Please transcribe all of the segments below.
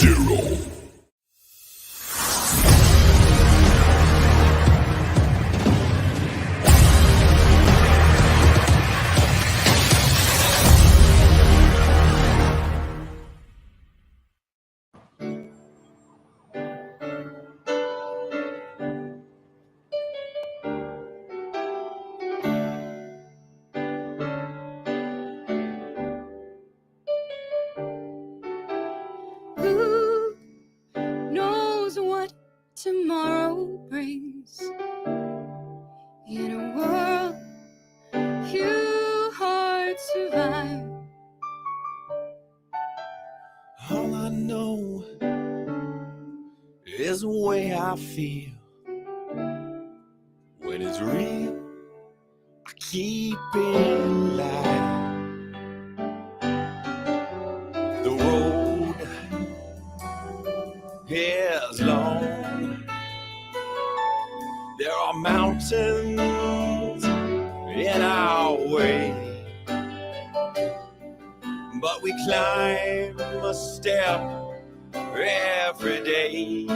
Zero. Who knows what tomorrow brings? In a world few hearts survive. All I know is the way I feel. When it's real, I keep it alive. The road is long. There are mountains in our way, but we climb a step every day.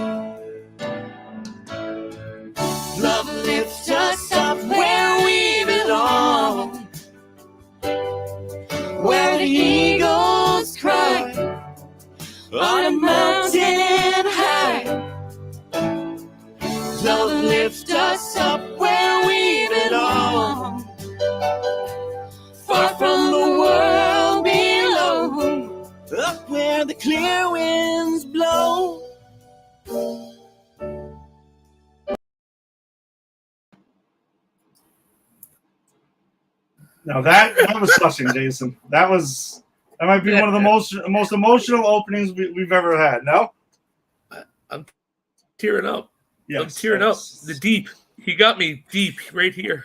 Love lifts us up where we belong, where the eagles cry on a mountain high. Love lifts us up where we belong, far from the world below, up where the clear winds blow. Now that was touching, Jason. That might be one of the most emotional openings we've ever had. No, I'm tearing up. yes, I'm tearing up. The deep. He got me deep right here.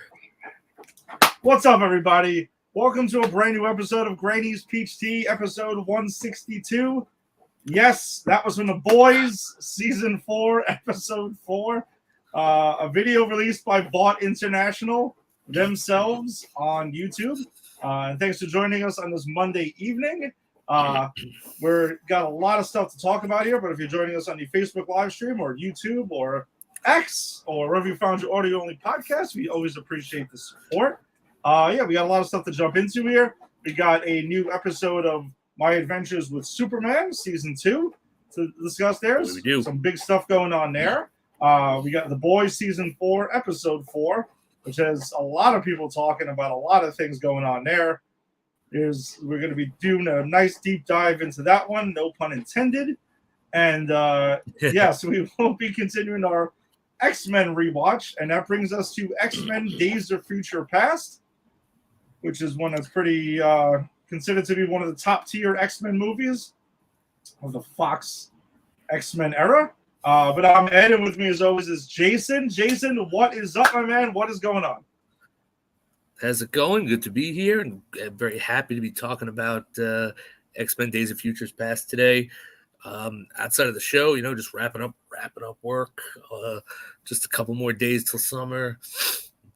What's up, everybody? Welcome to a brand new episode of Granny's Peach Tea, episode 162. Yes, that was from The Boys, season 4, episode 4. A video released by Vought International themselves on YouTube. And thanks for joining us on this Monday evening. We're got a lot of stuff to talk about here, but if you're joining us on the Facebook live stream or YouTube or X or wherever you found your audio-only podcast, we always appreciate the support. We got a lot of stuff to jump into here. We got a new episode of My Adventures with Superman, season 2, to discuss. There's some big stuff going on there. We got The Boys, season 4, episode 4, which has a lot of people talking about a lot of things going on there. We're going to be doing a nice deep dive into that one, no pun intended. And so we will be continuing our X-Men rewatch, and that brings us to X-Men Days of Future Past, which is one that's pretty considered to be one of the top tier X-Men movies of the Fox X-Men era. But I'm Ed, and with me as always is Jason. Jason, what is up, my man? What is going on? How's it going? Good to be here, and I'm very happy to be talking about X-Men Days of Futures Past today. Outside of the show, just wrapping up work. Just a couple more days till summer.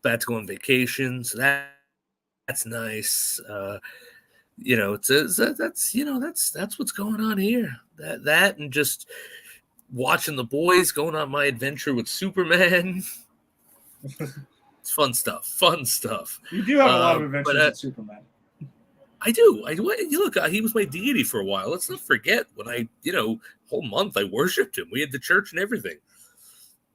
About to go on vacation, so that's nice. That's what's going on here. That and just watching The Boys, going on my adventure with Superman. It's fun stuff. You do have a lot of adventures with Superman. I do. You look, he was my deity for a while. Let's not forget when whole month I worshipped him. We had the church and everything.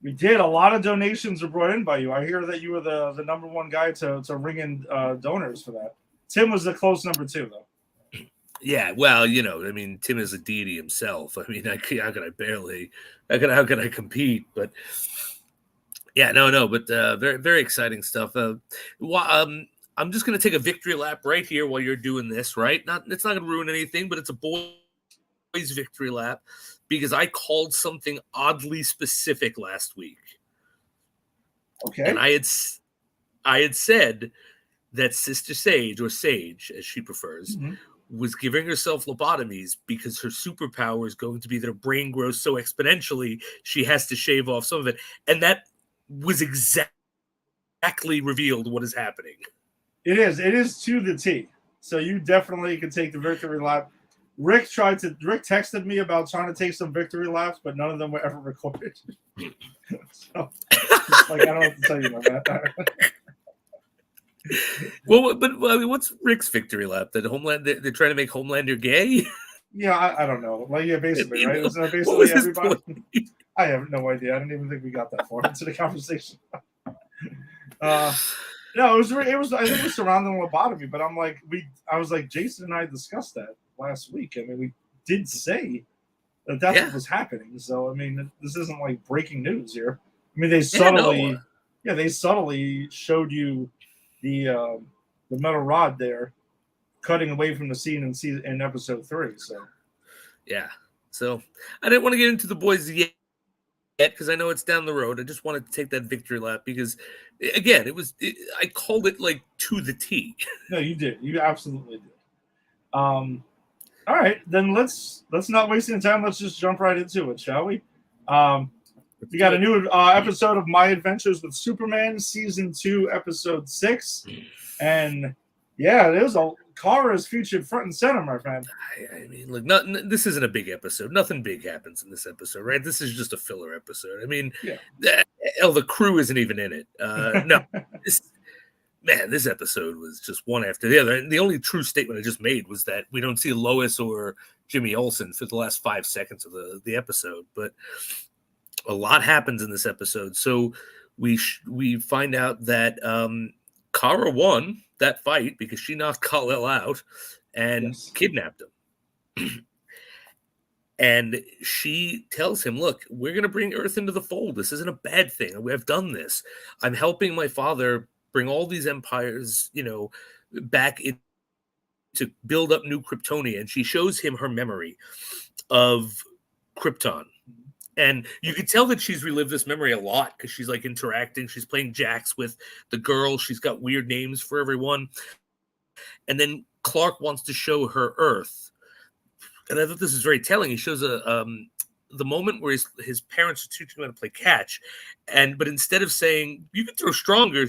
We did. A lot of donations were brought in by you. I hear that you were the number one guy to ring in donors for that. Tim was the close number 2, though. Yeah, well, Tim is a deity himself. How can I compete? But yeah, but very, very exciting stuff. I'm just going to take a victory lap right here while you're doing this, right? It's not going to ruin anything, but it's a boys victory lap because I called something oddly specific last week. Okay. And I had said that Sister Sage, or Sage as she prefers, was giving herself lobotomies because her superpower is going to be that her brain grows so exponentially she has to shave off some of it. And that was exactly revealed what is happening. It is to the T. So you definitely can take the victory lap Rick texted me about trying to take some victory laps, but none of them were ever recorded. So, like, I don't know what to tell you about that. Well, but I mean, what's Rick's victory lap? That Homeland they're trying to make Homelander gay? Yeah, I don't know. Like, yeah, basically, right? It was What basically was his everybody. point? I have no idea. I didn't even think we got that far into the conversation. No, it was. I think it was surrounding lobotomy, but I was like, Jason and I discussed that last week. I mean, we did say that that's what was happening. So, I mean, this isn't like breaking news here. I mean, they subtly showed you the metal rod there, cutting away from the scene in episode 3. So, yeah. So I didn't want to get into the boys yet because I know it's down the road. I just wanted to take that victory lap because, again, I called it like to the T. No, you did. You absolutely did. All right, then let's not waste any time. Let's just jump right into it, shall we? We got a new episode of My Adventures with Superman, season 2, episode 6, and yeah, Kara is featured front and center, my friend. I mean, look, this isn't a big episode. Nothing big happens in this episode, right? This is just a filler episode. I mean, the crew isn't even in it. No, this episode was just one after the other. And the only true statement I just made was that we don't see Lois or Jimmy Olsen for the last 5 seconds of the episode. But a lot happens in this episode. So we find out that Kara won that fight because she knocked Kal-El out and kidnapped him. And she tells him, look, we're going to bring Earth into the fold. This isn't a bad thing. I've done this. I'm helping my father bring all these empires, back in to build up new Kryptonia. And she shows him her memory of Krypton. And you can tell that she's relived this memory a lot because she's like interacting. She's playing jacks with the girls. She's got weird names for everyone. And then Clark wants to show her Earth. And I thought this is very telling. He shows the moment where his parents are teaching him how to play catch. But instead of saying, you can throw stronger,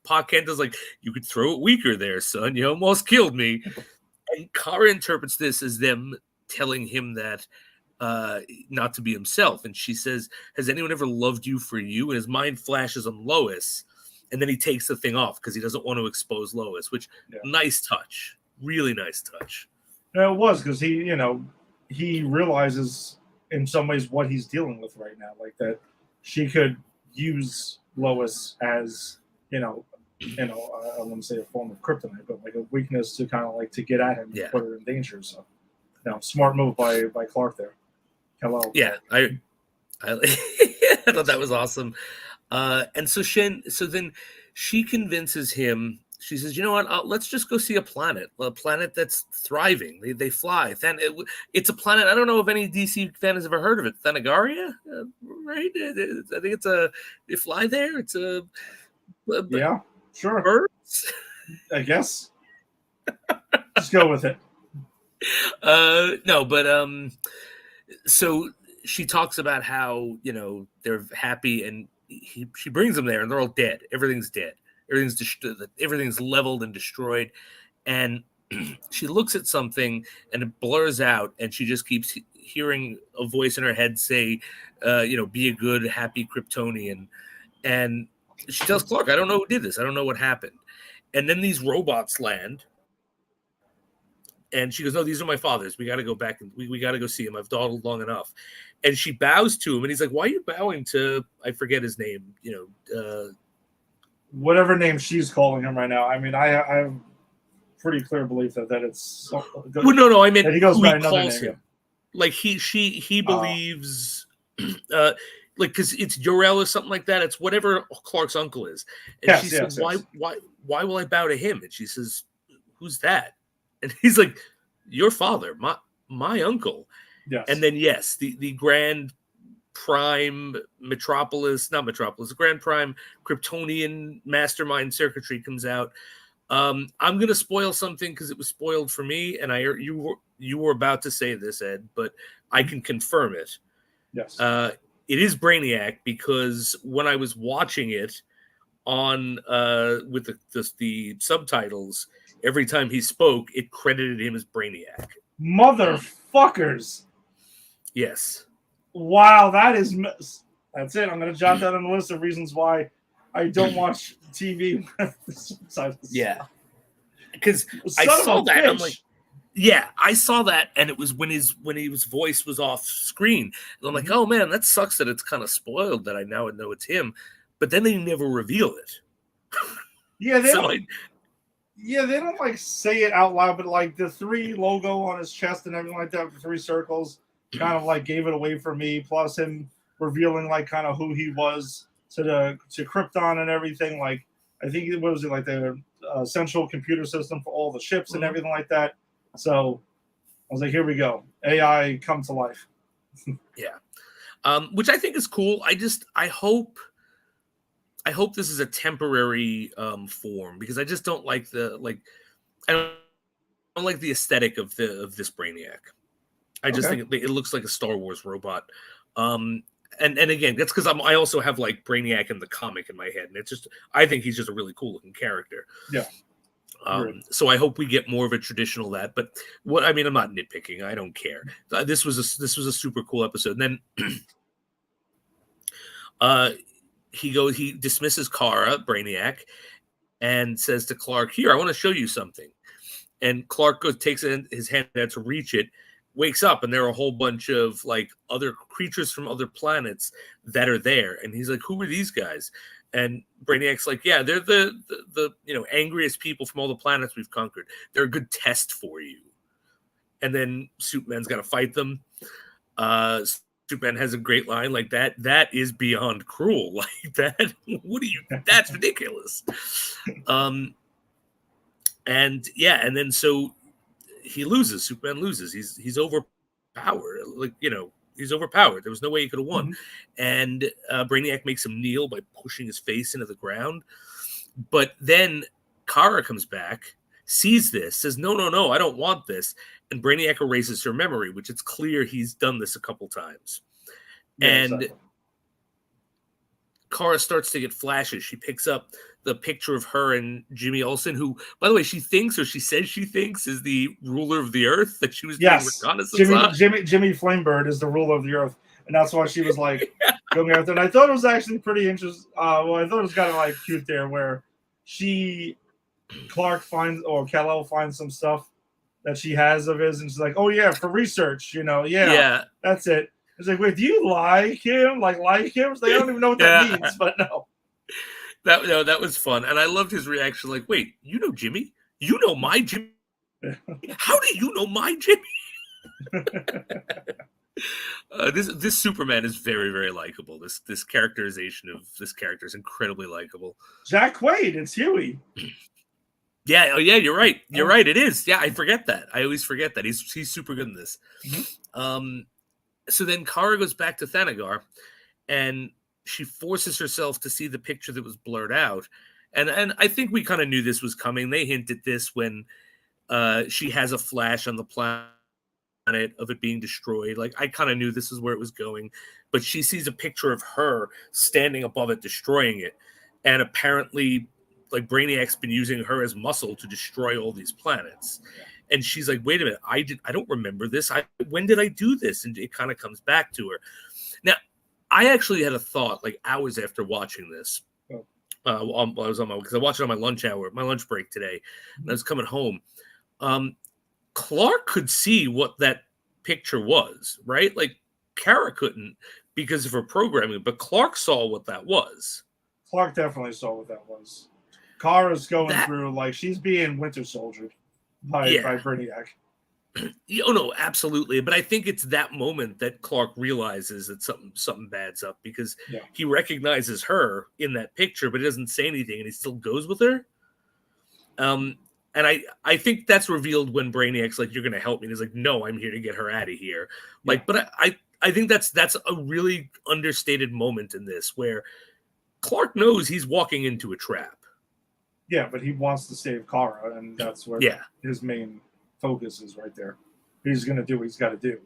Pa Kent is like, you could throw it weaker there, son. You almost killed me. And Kara interprets this as them telling him that not to be himself. And she says, has anyone ever loved you for you? And his mind flashes on Lois. And then he takes the thing off because he doesn't want to expose Lois, which nice touch. Really nice touch. Yeah, it was because he realizes in some ways what he's dealing with right now, like that she could use Lois as, I wouldn't say a form of kryptonite, but like a weakness to kind of like to get at him and put her in danger. So, smart move by Clark there. Hello. Yeah, I thought that was awesome. And so then she convinces him. She says, you know what? Let's just go see a planet that's thriving. They fly. It's a planet. I don't know if any DC fan has ever heard of it. Thanagaria, right? I think they fly there. It's yeah, sure. Birds, I guess. Let's go with it. No, but so she talks about how they're happy, and she brings them there, and they're all dead. Everything's dead. Everything's leveled and destroyed, and she looks at something and it blurs out, and she just keeps hearing a voice in her head say, be a good, happy Kryptonian. And she tells Clark, I don't know who did this. I don't know what happened. And then these robots land, and she goes, no, these are my father's. We got to go back and we got to go see him. I've dawdled long enough. And she bows to him, and he's like, why are you bowing to, I forget his name, whatever name she's calling him right now. I mean, I have pretty clear belief that it's. Well, no, I meant he goes by he another calls name. him. Like he believes, like because it's Jor-El or something like that. It's whatever Clark's uncle is. And she says, why will I bow to him? And she says, who's that? And he's like, your father, my uncle. Yes. And then the Grand Prime the Grand Prime Kryptonian mastermind circuitry comes out. I'm gonna spoil something because it was spoiled for me, and you were about to say this, Ed, but I can confirm it. Yes. It is Brainiac because when I was watching it on with the subtitles, every time he spoke, it credited him as Brainiac. Motherfuckers. Yes. Wow, that's it. I'm going to jot that on the list of reasons why I don't watch TV. Yeah. Because I Son saw of a that. I'm bitch. like, yeah, I saw that, and it was when his voice was off screen. And I'm like, oh man, that sucks that it's kind of spoiled that I now know it's him. But then they never reveal it. Yeah, they So don't. Yeah, they don't like say it out loud, but like the 3 logo on his chest and everything like that, the 3 circles, kind of like gave it away for me. Plus him revealing like kind of who he was to Krypton and everything. Like I think it was like the central computer system for all the ships and everything like that. So I was like, here we go, AI come to life. Yeah, which I think is cool. I hope this is a temporary form, because I just don't like I don't like the aesthetic of this Brainiac. I just think it looks like a Star Wars robot. And again, that's because I also have like Brainiac in the comic in my head, and it's just, I think he's just a really cool looking character. Yeah. So I hope we get more of a traditional that. But I'm not nitpicking. I don't care. This was a super cool episode. And then he dismisses Kara, Brainiac, and says to Clark, "Here, I want to show you something." And Clark takes his hand out to reach it, wakes up, and there are a whole bunch of like other creatures from other planets that are there. And he's like, "Who are these guys?" And Brainiac's like, "Yeah, they're the angriest people from all the planets we've conquered. They're a good test for you." And then Superman's got to fight them. Superman has a great line like that. That is beyond cruel. Like that. That's ridiculous. And then so he loses. Superman loses. He's overpowered. He's overpowered. There was no way he could have won. Mm-hmm. And Brainiac makes him kneel by pushing his face into the ground. But then Kara comes back, sees this, says, no, I don't want this. And Brainiac erases her memory, which it's clear he's done this a couple times. Yeah, and exactly. Kara starts to get flashes. She picks up the picture of her and Jimmy Olsen, who, by the way, she thinks, or she says she thinks, is the ruler of the earth that she was doing reconnaissance on. Jimmy Flamebird is the ruler of the earth, and that's why she was like going after. And I thought it was actually pretty interesting. I thought it was kind of like cute there, where Clark finds, or Kal-El finds some stuff that she has of his, and she's like, "Oh yeah, for research, yeah, that's it." It's like, wait, do you like him? Like him? It's like, I don't even know what that means, but no. That was fun, and I loved his reaction. Like, wait, you know Jimmy? You know my Jimmy? How do you know my Jimmy? This Superman is very, very likable. This characterization of this character is incredibly likable. Jack Quaid, it's Huey. Yeah, you're right. You're right. It is. Yeah, I forget that. I always forget that. He's super good in this. Mm-hmm. So then Kara goes back to Thanagar, and she forces herself to see the picture that was blurred out. And I think we kind of knew this was coming. They hinted this when she has a flash on the planet of it being destroyed. Like, I kind of knew this is where it was going. But she sees a picture of her standing above it, destroying it. And apparently, like, Brainiac's been using her as muscle to destroy all these planets. And she's like, wait a minute, I don't remember this. When did I do this? And it kind of comes back to her. Now, I actually had a thought, like, hours after watching this. I was because I watched it on my lunch break today, and I was coming home. Clark could see what that picture was, right? Like, Kara couldn't because of her programming, but Clark saw what that was. Clark definitely saw what that was. Kara's going through, like, she's being Winter Soldiered by Brainiac. Oh no, absolutely. But I think it's that moment that Clark realizes that something bad's up, because he recognizes her in that picture, but he doesn't say anything, and he still goes with her. And I think that's revealed when Brainiac's like, "You're going to help me," and he's like, "No, I'm here to get her out of here." Like, but I think that's a really understated moment in this, where Clark knows he's walking into a trap. Yeah, but he wants to save Kara, and that's where his main focus is right there. He's going to do what he's got to do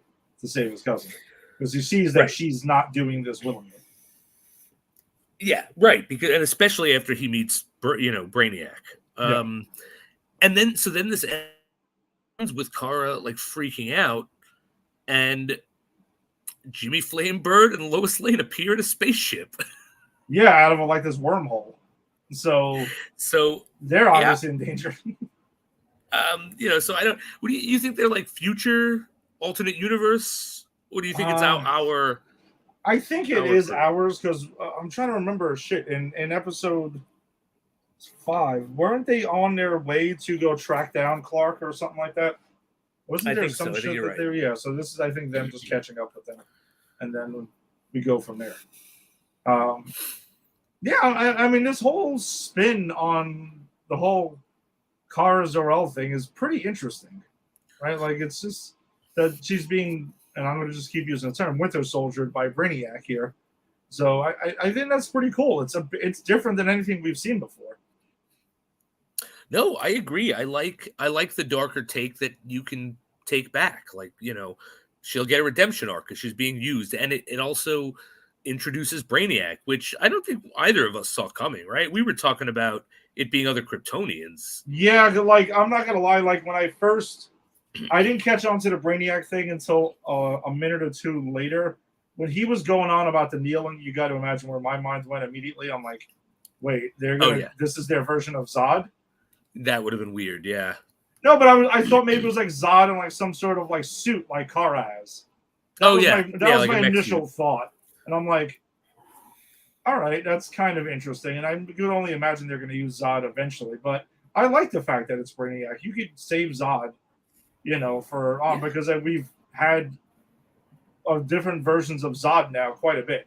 to save his cousin, because he sees that she's not doing this willingly. Yeah, because, and especially after he meets Brainiac. And then this with Kara like freaking out, and Jimmy Flamebird and Lois Lane appear in a spaceship. Yeah, out of like this wormhole. So they're obviously in danger. So I don't. What do you think they're like future alternate universe, or do you think it's our? I think it is ours because I'm trying to remember shit in episode 5. Weren't they on their way to go track down Clark or something like that? Wasn't there some shit that they were? Yeah. So this is, I think, them just catching up with them, and then we go from there. Yeah, I mean, this whole spin on the whole Kara Zor-El thing is pretty interesting, right? Like, it's just that she's being, and I'm going to just keep using the term, Winter Soldiered by Brainiac here. So I think that's pretty cool. It's different than anything we've seen before. No, I agree. I like the darker take that you can take back. Like, she'll get a redemption arc because she's being used, and it also introduces Brainiac, which I don't think either of us saw coming, right? We were talking about it being other Kryptonians. Yeah, like, I'm not gonna lie, like when I didn't catch on to the Brainiac thing until a minute or two later. When he was going on about the kneeling, you got to imagine where my mind went immediately. I'm like, wait, this is their version of Zod? That would have been weird, yeah. No, but I thought maybe it was like Zod in like some sort of like suit like Kara has. That was my initial thought. And I'm like, all right, that's kind of interesting. And I could only imagine they're going to use Zod eventually. But I like the fact that it's Brainiac. You could save Zod, because we've had different versions of Zod now quite a bit,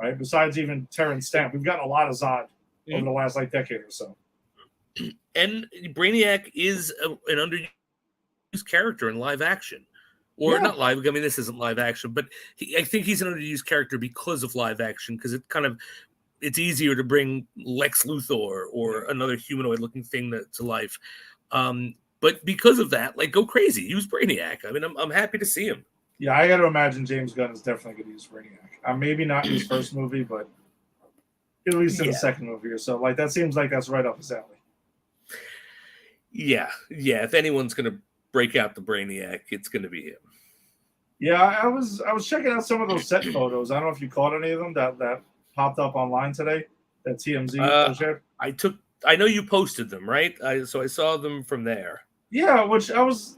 right? Besides even Terrence Stamp. We've gotten a lot of Zod over the last decade or so. And Brainiac is an underused character in live action. Or not live. I mean, this isn't live action, but I think he's an underused character because of live action, because it's easier to bring Lex Luthor or another humanoid-looking thing to life. But because of that, like, go crazy. Use Brainiac. I mean, I'm happy to see him. Yeah, I got to imagine James Gunn is definitely going to use Brainiac. Maybe not in his first movie, but at least in the second movie or so. Like, that seems like that's right up his alley. Yeah. If anyone's going to break out the Brainiac, it's going to be him. Yeah, I was checking out some of those set photos. I don't know if you caught any of them that popped up online today. That TMZ shared. I know you posted them, right? So I saw them from there. Yeah,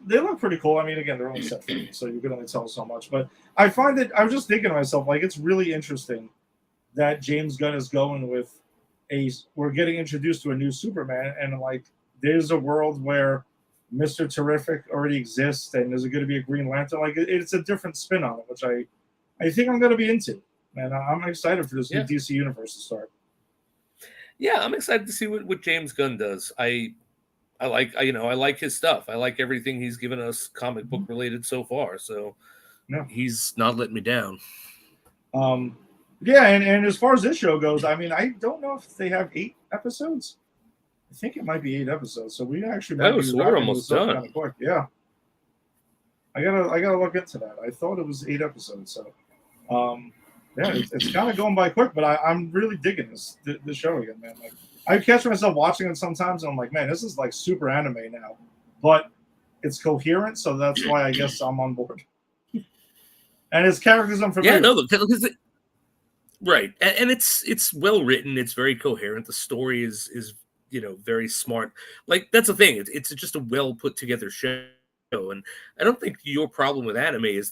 they look pretty cool. I mean, again, they're only set photos, so you can only tell so much. But I find that I was just thinking to myself, like, it's really interesting that James Gunn is going with we're getting introduced to a new Superman, and like, there's a world where Mr. Terrific already exists, and there's going to be a Green Lantern. Like, it's a different spin on it, which I think I'm going to be into, and I'm excited for this new DC universe to start. Yeah, I'm excited to see what James Gunn does. I like his stuff. I like everything he's given us comic book related so far. So he's not letting me down. Yeah, and as far as this show goes, I mean, I don't know if they have 8 episodes. I think it might be 8 episodes, so we actually might be we're almost done. Kind of quick. Yeah, I gotta look into that. I thought it was 8 episodes, so it's kind of going by quick. But I'm really digging this show again, man. Like, I catch myself watching it sometimes, and I'm like, man, this is like super anime now, but it's coherent, so that's why I guess I'm on board. And his characters I'm familiar. Yeah, no, because right, and it's well written. It's very coherent. The story is very smart. Like, that's the thing. It's just a well put together show, and I don't think your problem with anime is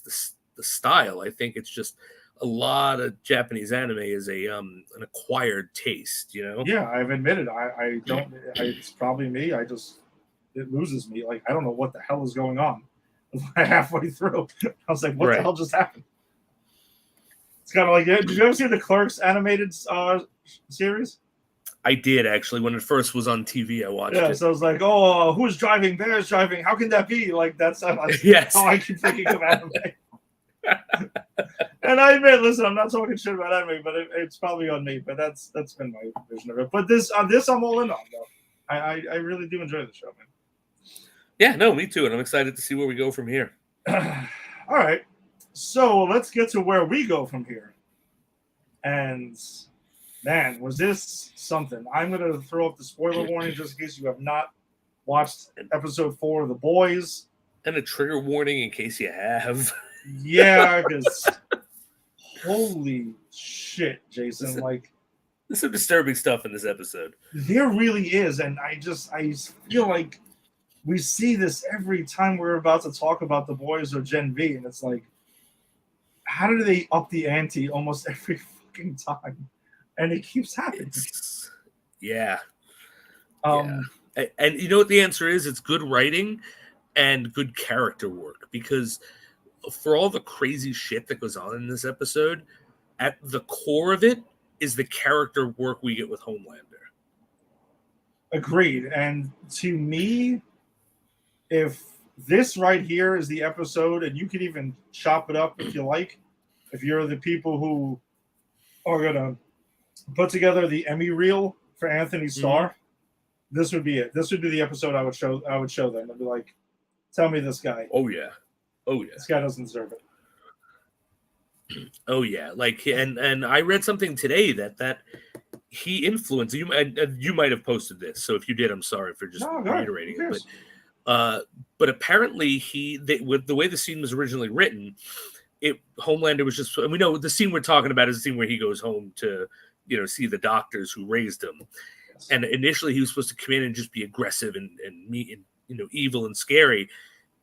the style. I think it's just a lot of Japanese anime is an acquired taste. Yeah, I've admitted I don't. It's probably me. It loses me. Like, I don't know what the hell is going on. Halfway through, I was like, what the hell just happened? It's kind of like, did you ever see the Clerks animated series? I did, actually. When it first was on TV, I watched it. Yeah, so I was like, oh, who's driving? Bear's driving. How can that be? Like, that's yes. how I keep thinking of anime. And I admit, listen, I'm not talking shit about anime, but it's probably on me. But that's been my vision of it. But this I'm all in on, though. I really do enjoy the show, man. Yeah, no, me too. And I'm excited to see where we go from here. All right. So let's get to where we go from here. And man, was this something? I'm going to throw up the spoiler warning just in case you have not watched episode 4 of The Boys. And a trigger warning in case you have. Yeah, because holy shit, Jason, Listen. like There's some disturbing stuff in this episode. there really is, and I feel like we see this every time we're about to talk about The Boys or Gen V, and it's like, how do they up the ante almost every fucking time? And it keeps happening. Yeah. Um, And you know what the answer is? It's good writing and good character work, because for all the crazy shit that goes on in this episode, at the core of it is the character work we get with Homelander. Agreed. And to me, if this right here is the episode, and you could even chop it up if you like, if you're the people who are gonna put together the Emmy reel for Anthony Starr, this would be it. This would be the episode I would show them. I'd be like, tell me this guy. Oh yeah. This guy doesn't deserve it. Oh yeah. Like, and I read something today that he influenced you. You might have posted this, so if you did, I'm sorry for just reiterating it. But apparently with the way the scene was originally written, Homelander was just, and we know the scene we're talking about is the scene where he goes home to, see the doctors who raised him. Yes. And initially he was supposed to come in and just be aggressive and mean and, evil and scary.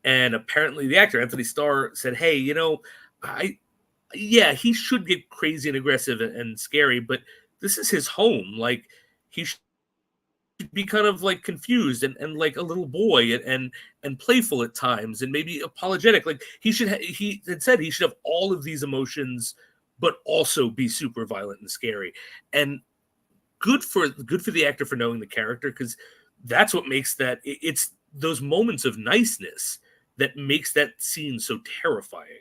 And apparently the actor, Anthony Starr, said, hey, he should get crazy and aggressive and scary, but this is his home. Like, he should be kind of like confused and like a little boy and playful at times and maybe apologetic. Like, he had said he should have all of these emotions, but also be super violent and scary. And good for the actor for knowing the character, because that's what makes it's those moments of niceness that makes that scene so terrifying.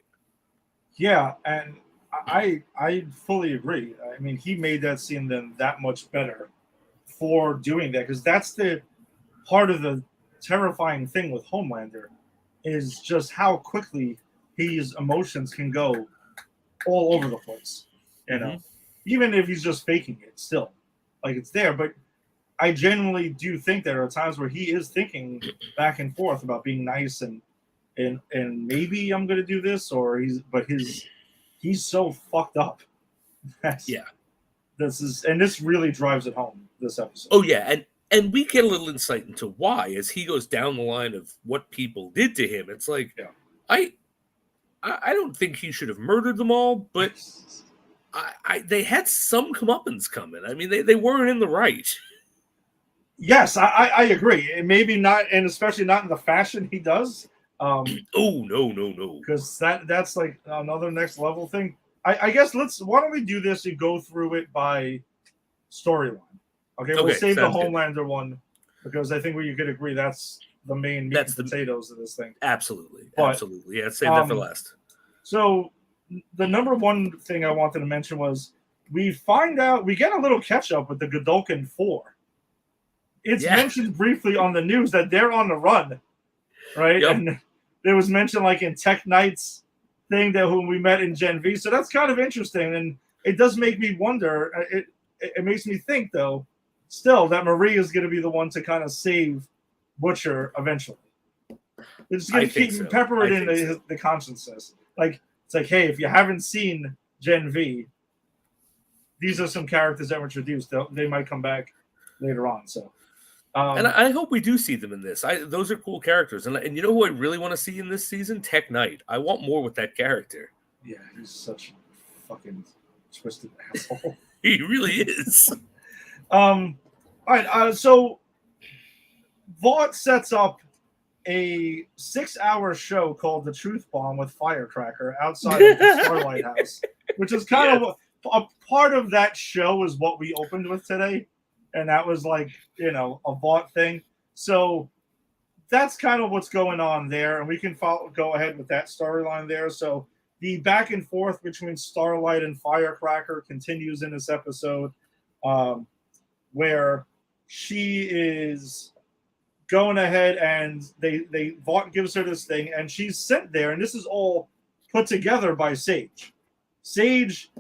Yeah, and I fully agree. I mean, he made that scene then that much better for doing that, because that's the part of the terrifying thing with Homelander, is just how quickly his emotions can go all over the place. Even if he's just faking it, still, like, it's there. But I genuinely do think there are times where he is thinking back and forth about being nice and maybe I'm going to do this, or he's so fucked up. This really drives it home, this episode. Oh yeah, and we get a little insight into why as he goes down the line of what people did to him. It's like, I don't think he should have murdered them all, but they had some comeuppance coming. I mean, they weren't in the right. Yes, I agree. And maybe not, and especially not in the fashion he does. Oh no! Because that's like another next level thing. I guess why don't we do this and go through it by storyline? Okay, we'll save the Homelander one, because I think you could agree that's the main meat and potatoes of this thing. Absolutely. Yeah, save that for last. So the number one thing I wanted to mention was we get a little catch up with the Godolkin 4. It's mentioned briefly on the news that they're on the run, right? Yep. And there was mentioned like in Tech Knight's thing that whom we met in Gen V. So that's kind of interesting, and it does make me wonder. It makes me think, though, still that Marie is going to be the one to kind of save Butcher eventually. They're just going to keep pepper it in the consciousness. Like, it's like, hey, if you haven't seen Gen V, these are some characters that were introduced. They might come back later on. So, and I hope we do see them in this. Those are cool characters. And you know who I really want to see in this season? Tech Knight. I want more with that character. Yeah, he's such a fucking twisted asshole. He really is. All right. So Vought sets up a 6-hour show called The Truth Bomb with Firecracker outside of the Starlight House, which is kind of a part of that show is what we opened with today. And that was like, a Vought thing. So that's kind of what's going on there. And we can go ahead with that storyline there. So the back and forth between Starlight and Firecracker continues in this episode, where she is going ahead and Vought gives her this thing, and she's sent there. And this is all put together by Sage. Sage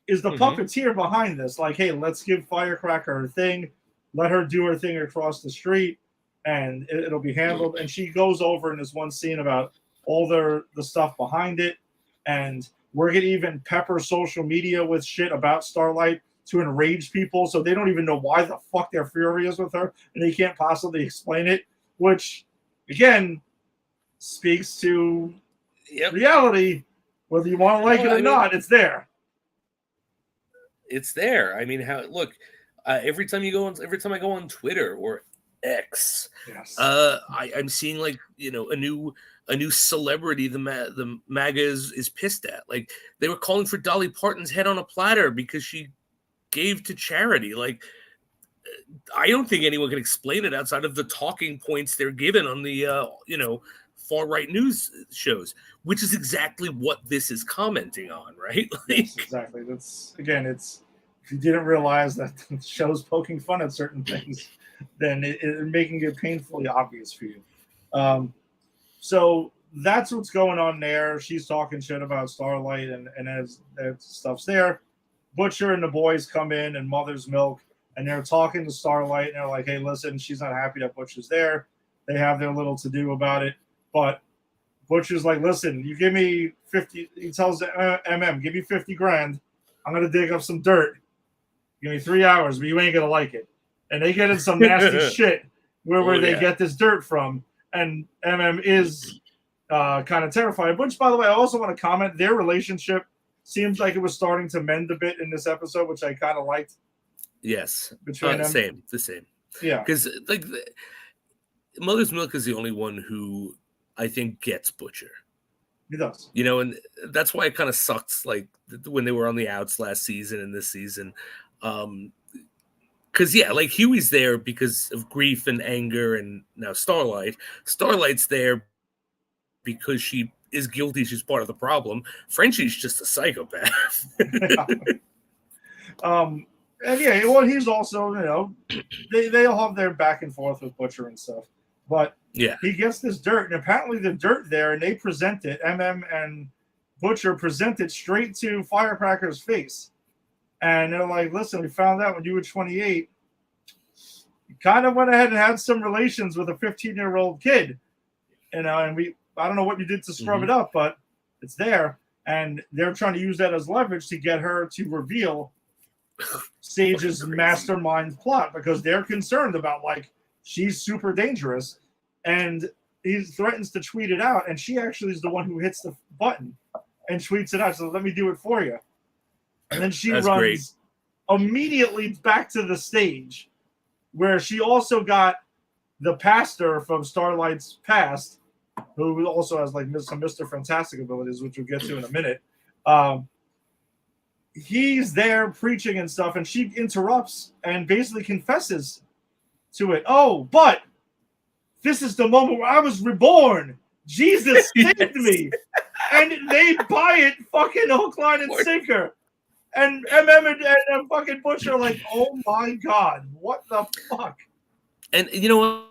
is the puppeteer behind this. Like, hey, let's give Firecracker her thing. Let her do her thing across the street. and it'll be handled. And she goes over in this one scene about all the stuff behind it, and we're gonna even pepper social media with shit about Starlight to enrage people, so they don't even know why the fuck they're furious with her, and they can't possibly explain it. Which, again, speaks to reality. Whether you want to like it or not, it's there. It's there. I mean, every time I go on Twitter or X, yes. I'm seeing like a new celebrity the MAGA is pissed at. Like they were calling for Dolly Parton's head on a platter because she gave to charity. Like I don't think anyone can explain it outside of the talking points they're given on the far right news shows, which is exactly what this is commenting on, right? Like, yes, exactly. That's it's if you didn't realize that the show's poking fun at certain things, then it's making it painfully obvious for you. So that's what's going on there. She's talking shit about Starlight, and as stuff's there, Butcher and the boys come in and Mother's Milk, and they're talking to Starlight, and they're like, hey, listen, she's not happy that Butcher's there. They have their little to-do about it. But Butcher's like, listen, you give me 50. He tells MM, give me 50 grand. I'm going to dig up some dirt. Give me 3 hours, but you ain't going to like it. And they get in some nasty shit where they get this dirt from. And MM is kind of terrified. Which, by the way, I also want to comment, their relationship seems like it was starting to mend a bit in this episode, which I kind of liked. Yes. Between them. The same. Yeah. Because Mother's Milk is the only one who I think gets Butcher. He does. And that's why it kind of sucks, like, when they were on the outs last season and this season. Because, like, Huey's there because of grief and anger, and now Starlight's there because she is guilty. She's part of the problem. Frenchie's just a psychopath. And he's also, they all have their back and forth with Butcher and stuff. But he gets this dirt, and apparently the dirt there, and they present it, MM and Butcher present it straight to Firecracker's face. And they're like, listen, we found out when you were 28, you kind of went ahead and had some relations with a 15-year-old kid. And I don't know what you did to scrub it up, but it's there. And they're trying to use that as leverage to get her to reveal Sage's mastermind plot, because they're concerned about, like, she's super dangerous, and he threatens to tweet it out, and she actually is the one who hits the button and tweets it out. So let me do it for you. And then she runs immediately back to the stage, where she also got the pastor from Starlight's past, who also has like some Mr. Fantastic abilities, which we'll get to in a minute. He's there preaching and stuff, and she interrupts and basically confesses to it. Oh, but this is the moment where I was reborn. Jesus saved me. And they buy it fucking hook, line, and sinker. And MM and fucking Butcher are like, oh my God, what the fuck? And you know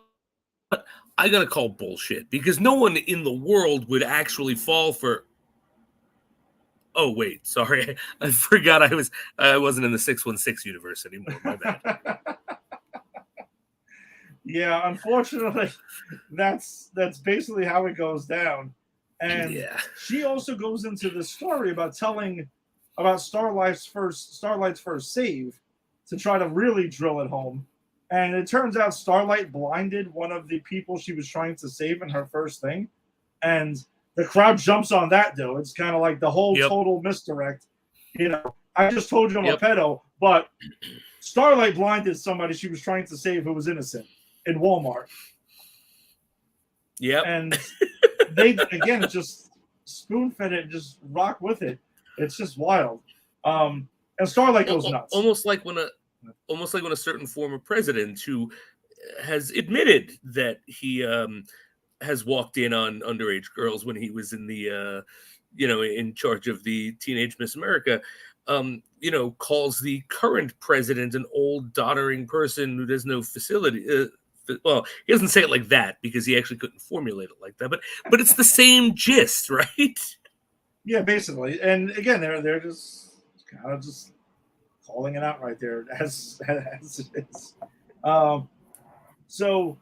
what? I gotta call bullshit, because no one in the world would actually fall for. Oh wait, sorry, I forgot I wasn't in the 616 universe anymore. My bad. Yeah, unfortunately, that's basically how it goes down. And she also goes into the story about telling about Starlight's first save to try to really drill it home. And it turns out Starlight blinded one of the people she was trying to save in her first thing. And the crowd jumps on that, though. It's kind of like the whole total misdirect. I just told you I'm a pedo, but Starlight blinded somebody she was trying to save who was innocent in Walmart. Yep. And they, again, just spoon-fed it and just rock with it. It's just wild. And Starlight goes nuts. Almost like when a certain former president who has admitted that he has walked in on underage girls when he was in the in charge of the Teenage Miss America, calls the current president an old doddering person who has no facility. Well, he doesn't say it like that because he actually couldn't formulate it like that, but it's the same gist, right? Yeah, basically. And again, they're just kind of just calling it out right there as it is. So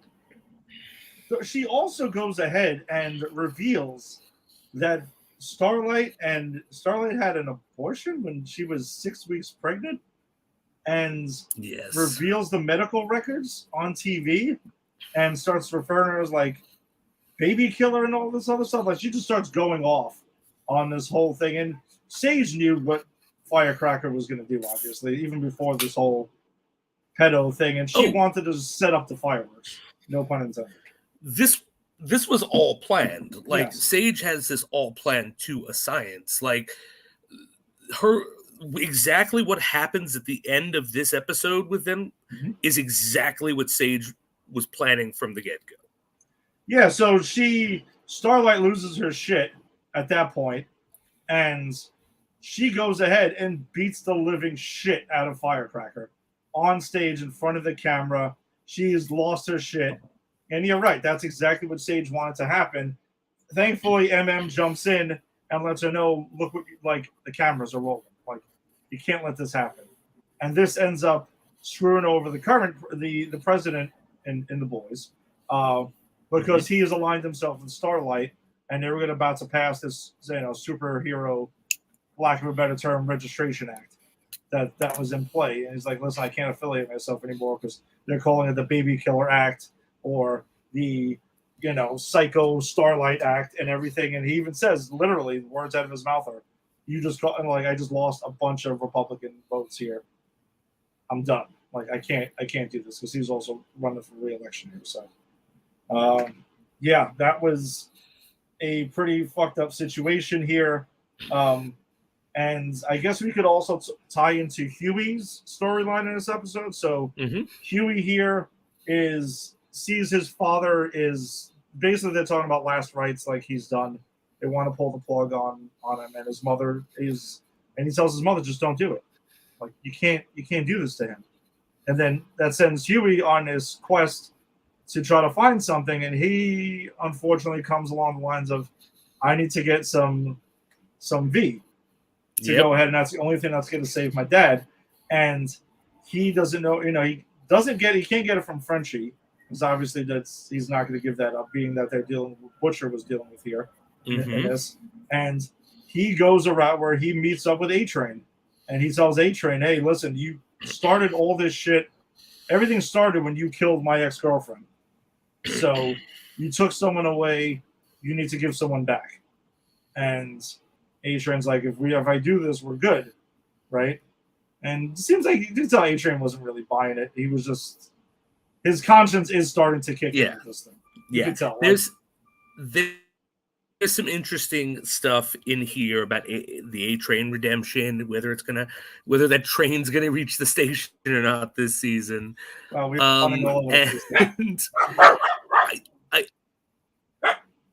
she also goes ahead and reveals that Starlight had an abortion when she was 6 weeks pregnant, and Yes. reveals the medical records on TV and starts referring to her as like baby killer and all this other stuff. Like she just starts going off on this whole thing. And Sage knew what Firecracker was going to do, obviously, even before this whole pedo thing. And she wanted to set up the fireworks. No pun intended. This was all planned. Like Yes. Sage has this all planned to a science. Like her exactly what happens at the end of this episode with them is exactly what Sage was planning from the get-go. Yeah, so Starlight loses her shit at that point, and she goes ahead and beats the living shit out of Firecracker on stage in front of the camera. She has lost her shit. And you're right, that's exactly what Sage wanted to happen. Thankfully, MM jumps in and lets her know, look what the cameras are rolling. Like, you can't let this happen. And this ends up screwing over the president in the boys. Because he has aligned himself with Starlight, and they were about to pass this, superhero, lack of a better term, registration act that was in play. And he's like, listen, I can't affiliate myself anymore because they're calling it the Baby Killer Act or the, Psycho Starlight Act and everything. And he even says, literally, words out of his mouth are, I just lost a bunch of Republican votes here. I'm done. Like, I can't do this, because he's also running for re-election here. So, that was a pretty fucked up situation here. And I guess we could also tie into Huey's storyline in this episode. So Huey here sees his father is basically, they're talking about last rites, like he's done. They want to pull the plug on him, and his mother and he tells his mother, just don't do it. Like, you can't do this to him. And then that sends Huey on his quest to try to find something, and he unfortunately comes along the lines of, I need to get some V to go ahead, and that's the only thing that's going to save my dad. And he doesn't know, he can't get it from Frenchie, because obviously he's not going to give that up, being that they're dealing with Butcher was dealing with here in this. And he goes around where he meets up with A-Train, and he tells A-Train, hey, listen, you started all this shit. Everything started when you killed my ex-girlfriend. So you took someone away, you need to give someone back. And A-Train's like, if I do this, we're good, right? And it seems like you could tell A-Train wasn't really buying it. He was just, his conscience is starting to kick in with this thing. You can tell. There's some interesting stuff in here about the A-Train redemption, whether that train's gonna reach the station or not this season. Well, and I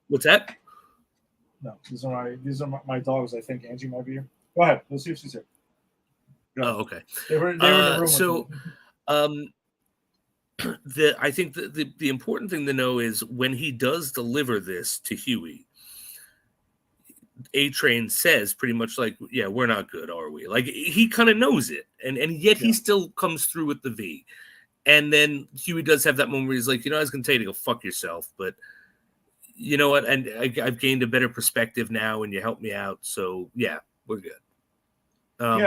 what's that? No, these are my dogs. I think Angie might be here. Go ahead. Let's see if she's here. Oh, okay. They were in the room. So, I think the important thing to know is when he does deliver this to Huey, A-Train says pretty much like, yeah, we're not good, are we? Like, he kind of knows it, and yet he still comes through with the V. And then Huey does have that moment where he's like, I was going to tell you to go fuck yourself, but you know what? And I've gained a better perspective now, and you helped me out. So yeah, we're good. Go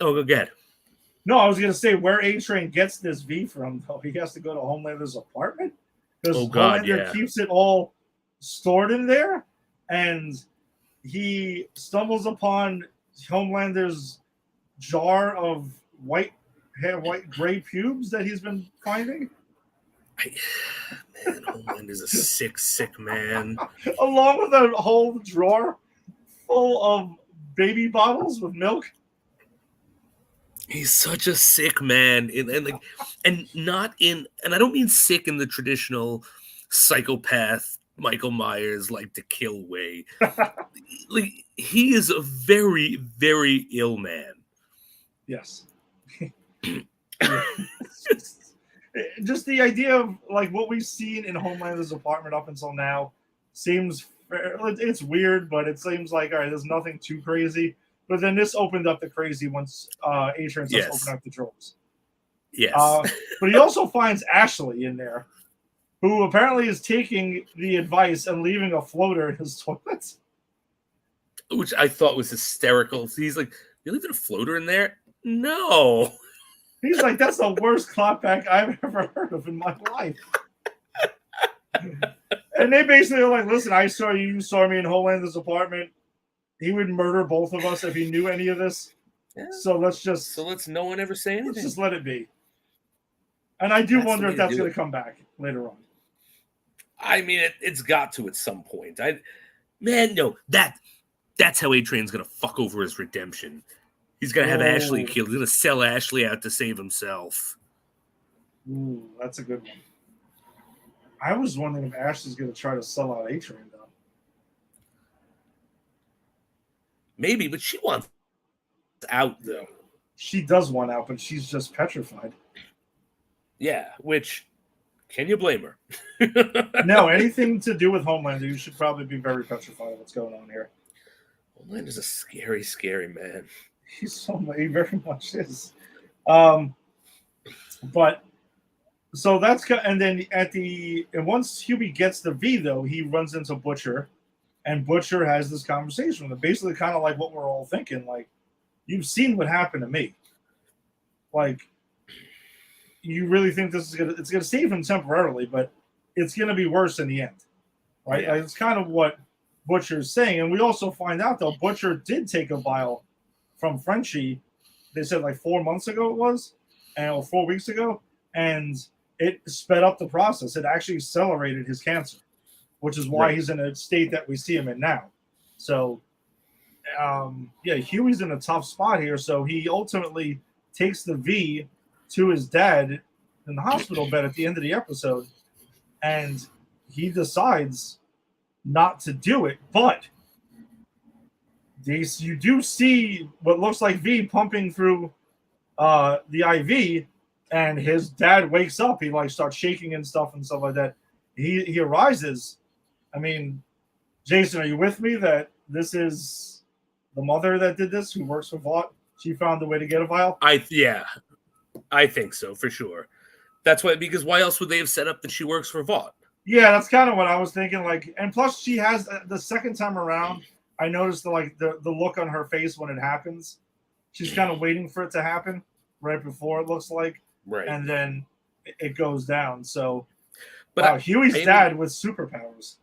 ahead. No, I was going to say where A-Train gets this V from, though. He has to go to Homelander's apartment because Homelander keeps it all stored in there, and he stumbles upon Homelander's jar of white gray pubes that he's been finding. Man, Homelander's a sick man. Along with a whole drawer full of baby bottles with milk. He's such a sick man, and not in, and I don't mean sick in the traditional psychopath Michael Myers like to kill way. Like, he is a very, very ill man. Yes. Just the idea of like what we've seen in Homelander's apartment up until now seems it's weird, but it seems like, all right, there's nothing too crazy. But then this opened up the crazy once A-Train starts opening up the drawers. Yes. But he also finds Ashley in there, who apparently is taking the advice and leaving a floater in his toilet. Which I thought was hysterical. So he's like, "You're leaving a floater in there?" No. He's like, that's the worst clapback I've ever heard of in my life. And they basically are like, listen, I saw you saw me in Holander's apartment. He would murder both of us if he knew any of this. Yeah. So let's no one ever say anything. let's just let it be. And I do That's wonder the if way to that's do going it. to come back later on. I mean, it's got to at some point. No, that's how A-Train's gonna fuck over his redemption. He's gonna have Ashley Oh. killed. He's gonna sell Ashley out to save himself. Ooh, that's a good one. I was wondering if Ashley's going to try to sell out A-Train, though. Maybe, but she wants out though. She does want out, but she's just petrified. Yeah, which can you blame her? No, anything to do with Homelander, you should probably be very petrified of what's going on here. Homelander's a scary, scary man. He very much is. But so that's and then and once Huey gets the V though, he runs into Butcher, and Butcher has this conversation with him, basically kind of like what we're all thinking. Like, you've seen what happened to me. Like, you really think it's gonna save him temporarily, but it's gonna be worse in the end, right? Yeah. Like, it's kind of what Butcher's saying, and we also find out though Butcher did take a vial from Frenchie. They said like 4 months ago it was, or 4 weeks ago, and it sped up the process. It actually accelerated his cancer, which is why he's in a state that we see him in now. So, yeah, Huey's in a tough spot here. So he ultimately takes the V to his dad in the hospital bed at the end of the episode, and he decides not to do it. But you do see what looks like V pumping through the IV, and his dad wakes up. He like starts shaking and stuff like that. He arises. I mean, Jason, are you with me that this is the mother that did this, who works for Vought? She found a way to get a vial. I think so for sure. That's why, because why else would they have set up that she works for Vought? Yeah, that's kind of what I was thinking. Like, and plus she has the second time around. I noticed the look on her face when it happens. She's kind of waiting for it to happen right before it looks like, Right. and then it goes down. So, But wow, Huey's dad with superpowers.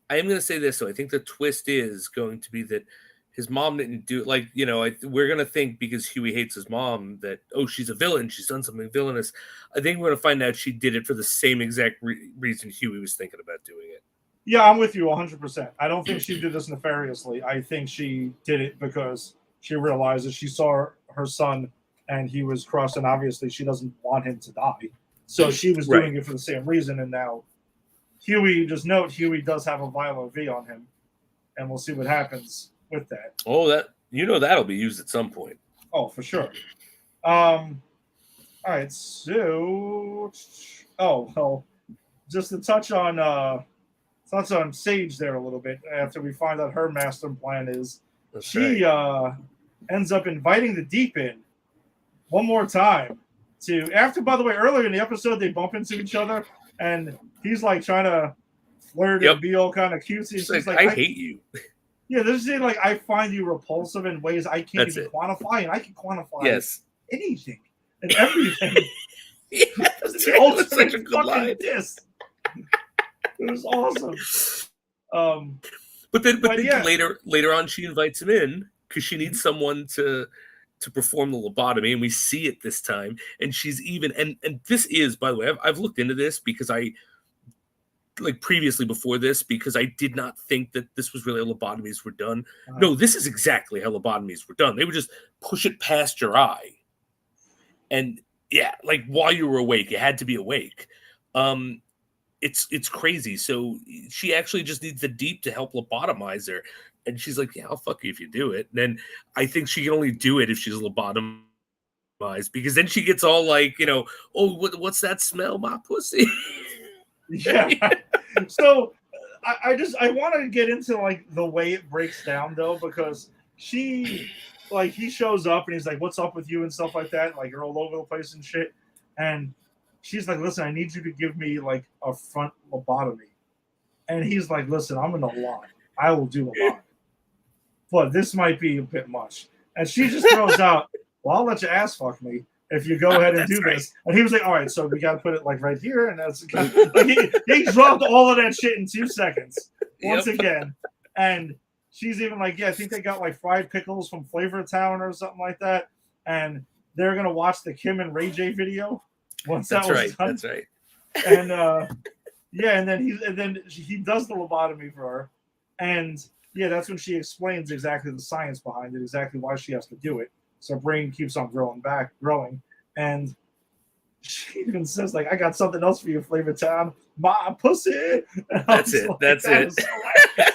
I am going to say this, though. I think the twist is going to be that his mom didn't do it. Like, we're going to think because Huey hates his mom that, oh, she's a villain. She's done something villainous. I think we're going to find out she did it for the same exact reason Huey was thinking about doing it. Yeah, I'm with you 100%. I don't think she did this nefariously. I think she did it because she realized that she saw her son and he was crushed, and obviously she doesn't want him to die. So she was doing it for the same reason, and now Huey does have a vial of V on him, and we'll see what happens with that. Oh, that'll be used at some point. Oh, for sure. All right, so just to touch on Sage there a little bit after we find out her master plan is she ends up inviting the Deep in one more time by the way, earlier in the episode they bump into each other and he's like trying to flirt and be all kind of cutesy. She's like, I hate you. Yeah, they're saying like I find you repulsive in ways I can't even quantify, and I can quantify anything and everything. That's such a good line. Diss. It was awesome. But then later on, she invites him in because she needs someone to perform the lobotomy, and we see it this time. And she's even and this is, by the way, I've looked into this because previously before this because I did not think that this was really how lobotomies were done. No, this is exactly how lobotomies were done. They would just push it past your eye, and like while you were awake, you had to be awake. It's crazy. So she actually just needs the Deep to help lobotomize her. And she's like, yeah, I'll fuck you if you do it. And then I think she can only do it if she's lobotomized because then she gets all like, oh, what's that smell? My pussy. Yeah. So I want to get into like the way it breaks down though, because he shows up and he's like, what's up with you and stuff like that. Like you're all over the place and shit. And she's like, listen, I need you to give me like a front lobotomy. And he's like, listen, I'm gonna lie. I will do a lot. But this might be a bit much. And she just throws out, well, I'll let you ass fuck me if you go ahead and do this. And he was like, all right, so we got to put it like right here. And that's like he dropped all of that shit in 2 seconds once again. And she's even like, yeah, I think they got like fried pickles from Flavor Town or something like that. And they're going to watch the Kim and Ray J video once that was done. That's right. And yeah, and then he does the lobotomy for her. And yeah, that's when she explains exactly the science behind it, exactly why she has to do it. So her brain keeps on growing. And she even says, like, I got something else for you, Flavor Town. My pussy. That's it. Like, that's that it.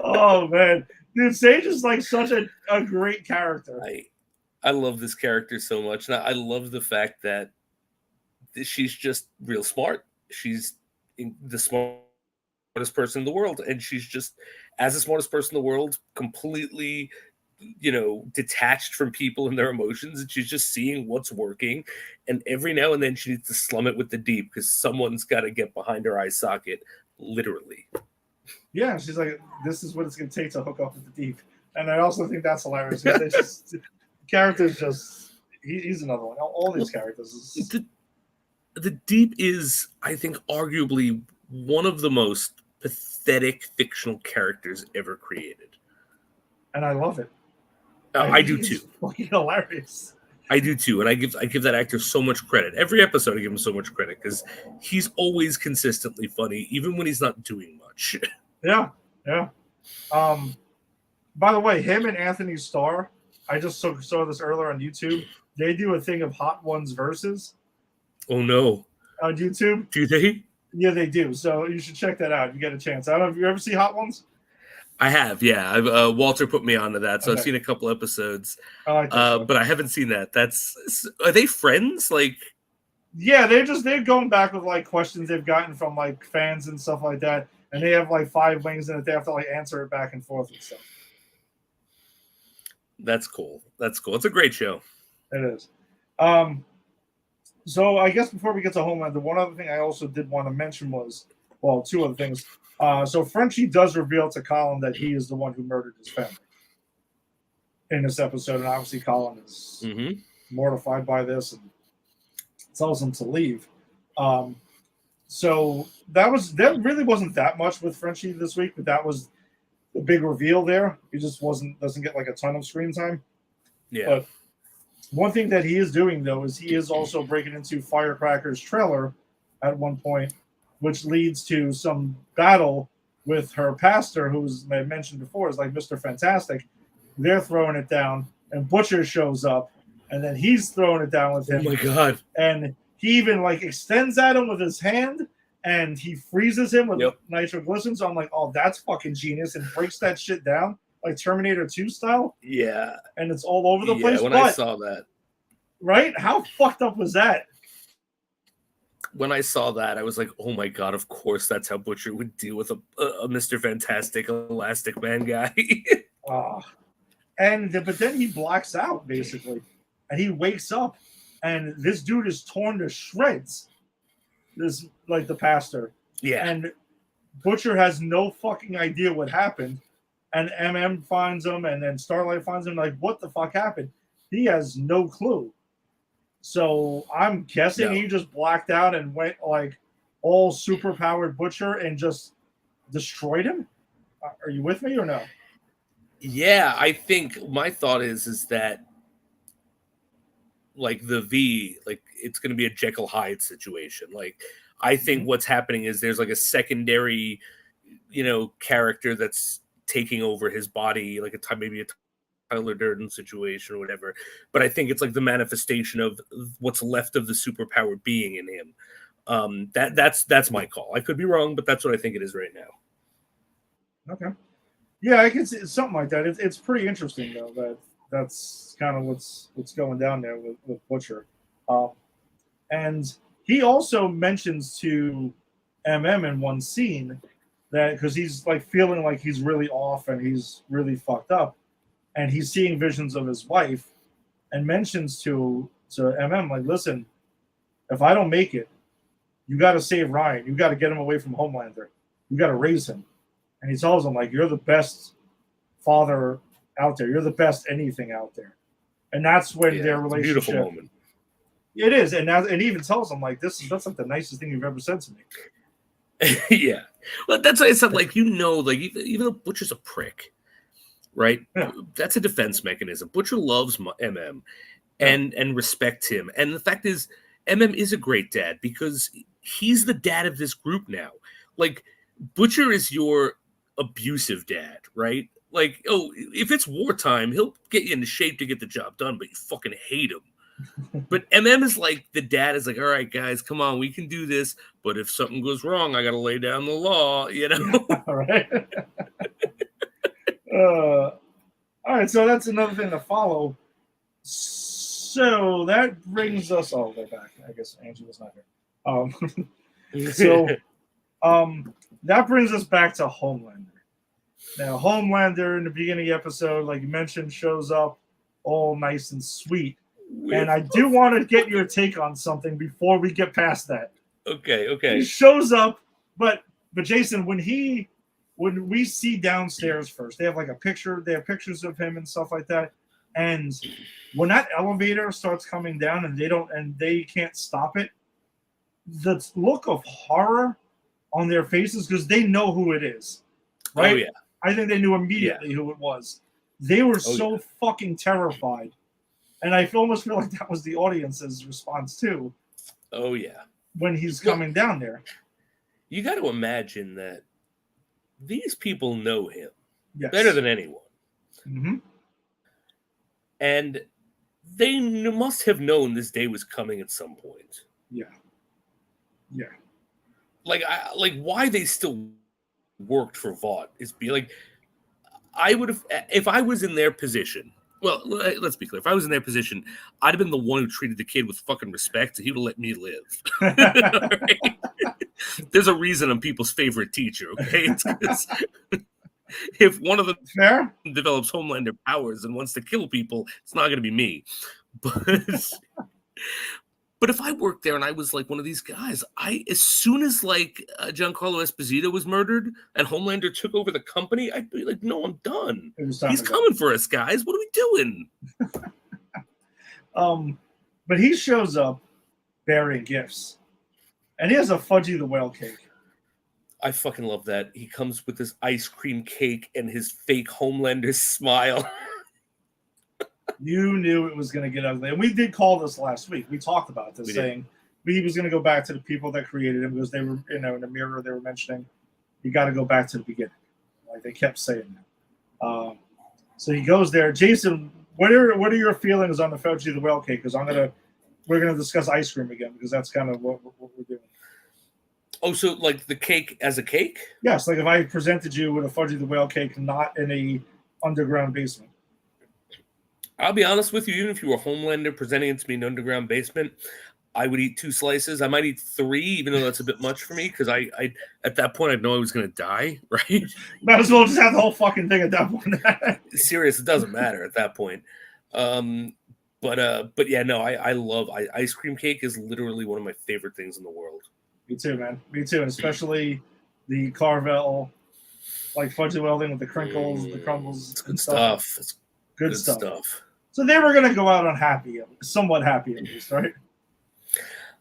Oh, man. Dude, Sage is like such a great character. I love this character so much. And I love the fact that she's just real smart. She's the smartest person in the world. And she's just, as the smartest person in the world, completely, detached from people and their emotions. And she's just seeing what's working. And every now and then she needs to slum it with the deep because someone's got to get behind her eye socket, literally. Yeah, she's like, this is what it's going to take to hook up with the deep. And I also think that's hilarious. Just, characters just, he's another one. All these characters. The deep is, I think, arguably one of the most pathetic fictional characters ever created. And I love it. I do too. Fucking hilarious. I do too, and I give that actor so much credit. Every episode, I give him so much credit because he's always consistently funny, even when he's not doing much. Yeah. By the way, him and Anthony Starr, I just saw this earlier on YouTube. They do a thing of Hot Ones versus. Oh no! On YouTube? Do they? Yeah, they do. So you should check that out if you get a chance. I don't know if you ever see Hot Ones. I have, yeah. Walter put me onto that, so okay. I've seen a couple episodes, but I haven't seen that. Are they friends? Like, yeah, they're going back with like questions they've gotten from like fans and stuff like that, and they have like 5 wings in it. They have to like answer it back and forth and stuff. That's cool. It's a great show. It is. So I guess before we get to Homeland, the one other thing I also did want to mention was, well, 2 other things. So Frenchie does reveal to Colin that he is the one who murdered his family in this episode, and obviously Colin is mortified by this and tells him to leave. So that really wasn't that much with Frenchie this week, but that was the big reveal there. He just doesn't get like a ton of screen time. Yeah. But one thing that he is doing though is he is also breaking into Firecracker's trailer at one point, which leads to some battle with her pastor, who's I mentioned before is like Mr. Fantastic. They're throwing it down, and Butcher shows up, and then he's throwing it down with him. Oh my god! And he even like extends at him with his hand, and he freezes him with nitroglycerin. So I'm like, oh, that's fucking genius, and breaks that shit down like Terminator 2 style. Yeah, and it's all over the place. When I saw that, right? How fucked up was that? When I saw that, I was like, oh my god, of course that's how Butcher would deal with a Mr. Fantastic Elastic Man guy. But then he blacks out, basically. And he wakes up, and this dude is torn to shreds. This, like, the pastor. Yeah. And Butcher has no fucking idea what happened. And MM finds him, and then Starlight finds him, like, what the fuck happened? He has no clue. So I'm guessing he just blacked out and went like all super powered Butcher and just destroyed him. Are you with me or no? Yeah, I think my thought is that like the V, like it's going to be a Jekyll Hyde situation. Like I think what's happening is there's like a secondary, character that's taking over his body, like maybe a Tyler Durden situation or whatever, but I think it's like the manifestation of what's left of the superpower being in him. That's my call. I could be wrong, but that's what I think it is right now. Okay, yeah, I can see something like that. It's pretty interesting though. That's kind of what's going down there with Butcher, and he also mentions to MM in one scene that because he's like feeling like he's really off and he's really fucked up. And he's seeing visions of his wife and mentions to to like, listen, if I don't make it, you got to save Ryan. You got to get him away from Homelander. You got to raise him. And he tells him, like, you're the best father out there. You're the best anything out there. And that's when their relationship. Beautiful moment. It is, and he even tells him, like, that's like the nicest thing you've ever said to me. Yeah, well, that's why I said, like, like, even though Butcher's a prick, right? Yeah. That's a defense mechanism. Butcher loves MM and respects him, and the fact is, MM is a great dad because he's the dad of this group now. Like, Butcher is your abusive dad, right? Like, oh, if it's wartime, he'll get you into shape to get the job done, but you fucking hate him. But MM is like, the dad is like, all right, guys, come on, we can do this. But if something goes wrong, I got to lay down the law, you know? All right. All right, so that's another thing to follow. So that brings us all the way back. I guess Angie was not here. That brings us back to Homelander. Now, Homelander in the beginning of the episode, like you mentioned, shows up all nice and sweet. And I do want to get your take on something before we get past that. Okay. He shows up, but Jason, when we see downstairs first, they have like a picture, they have pictures of him and stuff like that. And when that elevator starts coming down and they can't stop it, the look of horror on their faces, because they know who it is. Right? Oh, yeah. I think they knew immediately who it was. They were fucking terrified. And I almost feel like that was the audience's response too. Oh, yeah. When he's coming down there. You got to imagine that these people know him better than anyone. Mm-hmm. And they must have known this day was coming at some point. Yeah. Like, why they still worked for Vought is like, I would have, if I was in their position. Well, let's be clear. If I was in their position, I'd have been the one who treated the kid with fucking respect, and he would have let me live. Right? There's a reason I'm people's favorite teacher, okay? It's 'cause if one of them develops Homelander powers and wants to kill people, it's not going to be me. But if I worked there and I was like one of these guys, as soon as like Giancarlo Esposito was murdered and Homelander took over the company, I'd be like, no, I'm done. He's coming for us, guys. What are we doing? But he shows up bearing gifts. And he has a Fudgy the Whale cake. I fucking love that. He comes with this ice cream cake and his fake Homelander smile. You knew it was going to get ugly. And we did call this last week. We talked about this, saying he was going to go back to the people that created him because they were, in the mirror, they were mentioning, you got to go back to the beginning. Like they kept saying that. So he goes there. Jason, what are your feelings on the Fudgy the Whale cake? Because we're going to discuss ice cream again because that's kind of what we're doing. Oh, so like the cake as a cake? Yes, like if I presented you with a Fudgy the Whale cake, not in a underground basement. I'll be honest with you, even if you were Homelander presenting it to me in an underground basement, I would eat 2 slices. I might eat 3, even though that's a bit much for me, because I at that point I'd know I was going to die, right? Might as well just have the whole fucking thing at that point. Serious, it doesn't matter at that point. But yeah, no, I love ice cream cake is literally one of my favorite things in the world. Me too, man. Me too, and especially the Carvel, like Fudgy Whale thing with the crinkles, the crumbles. It's good stuff. It's good stuff. So they were going to go out unhappy, somewhat happy at least, right?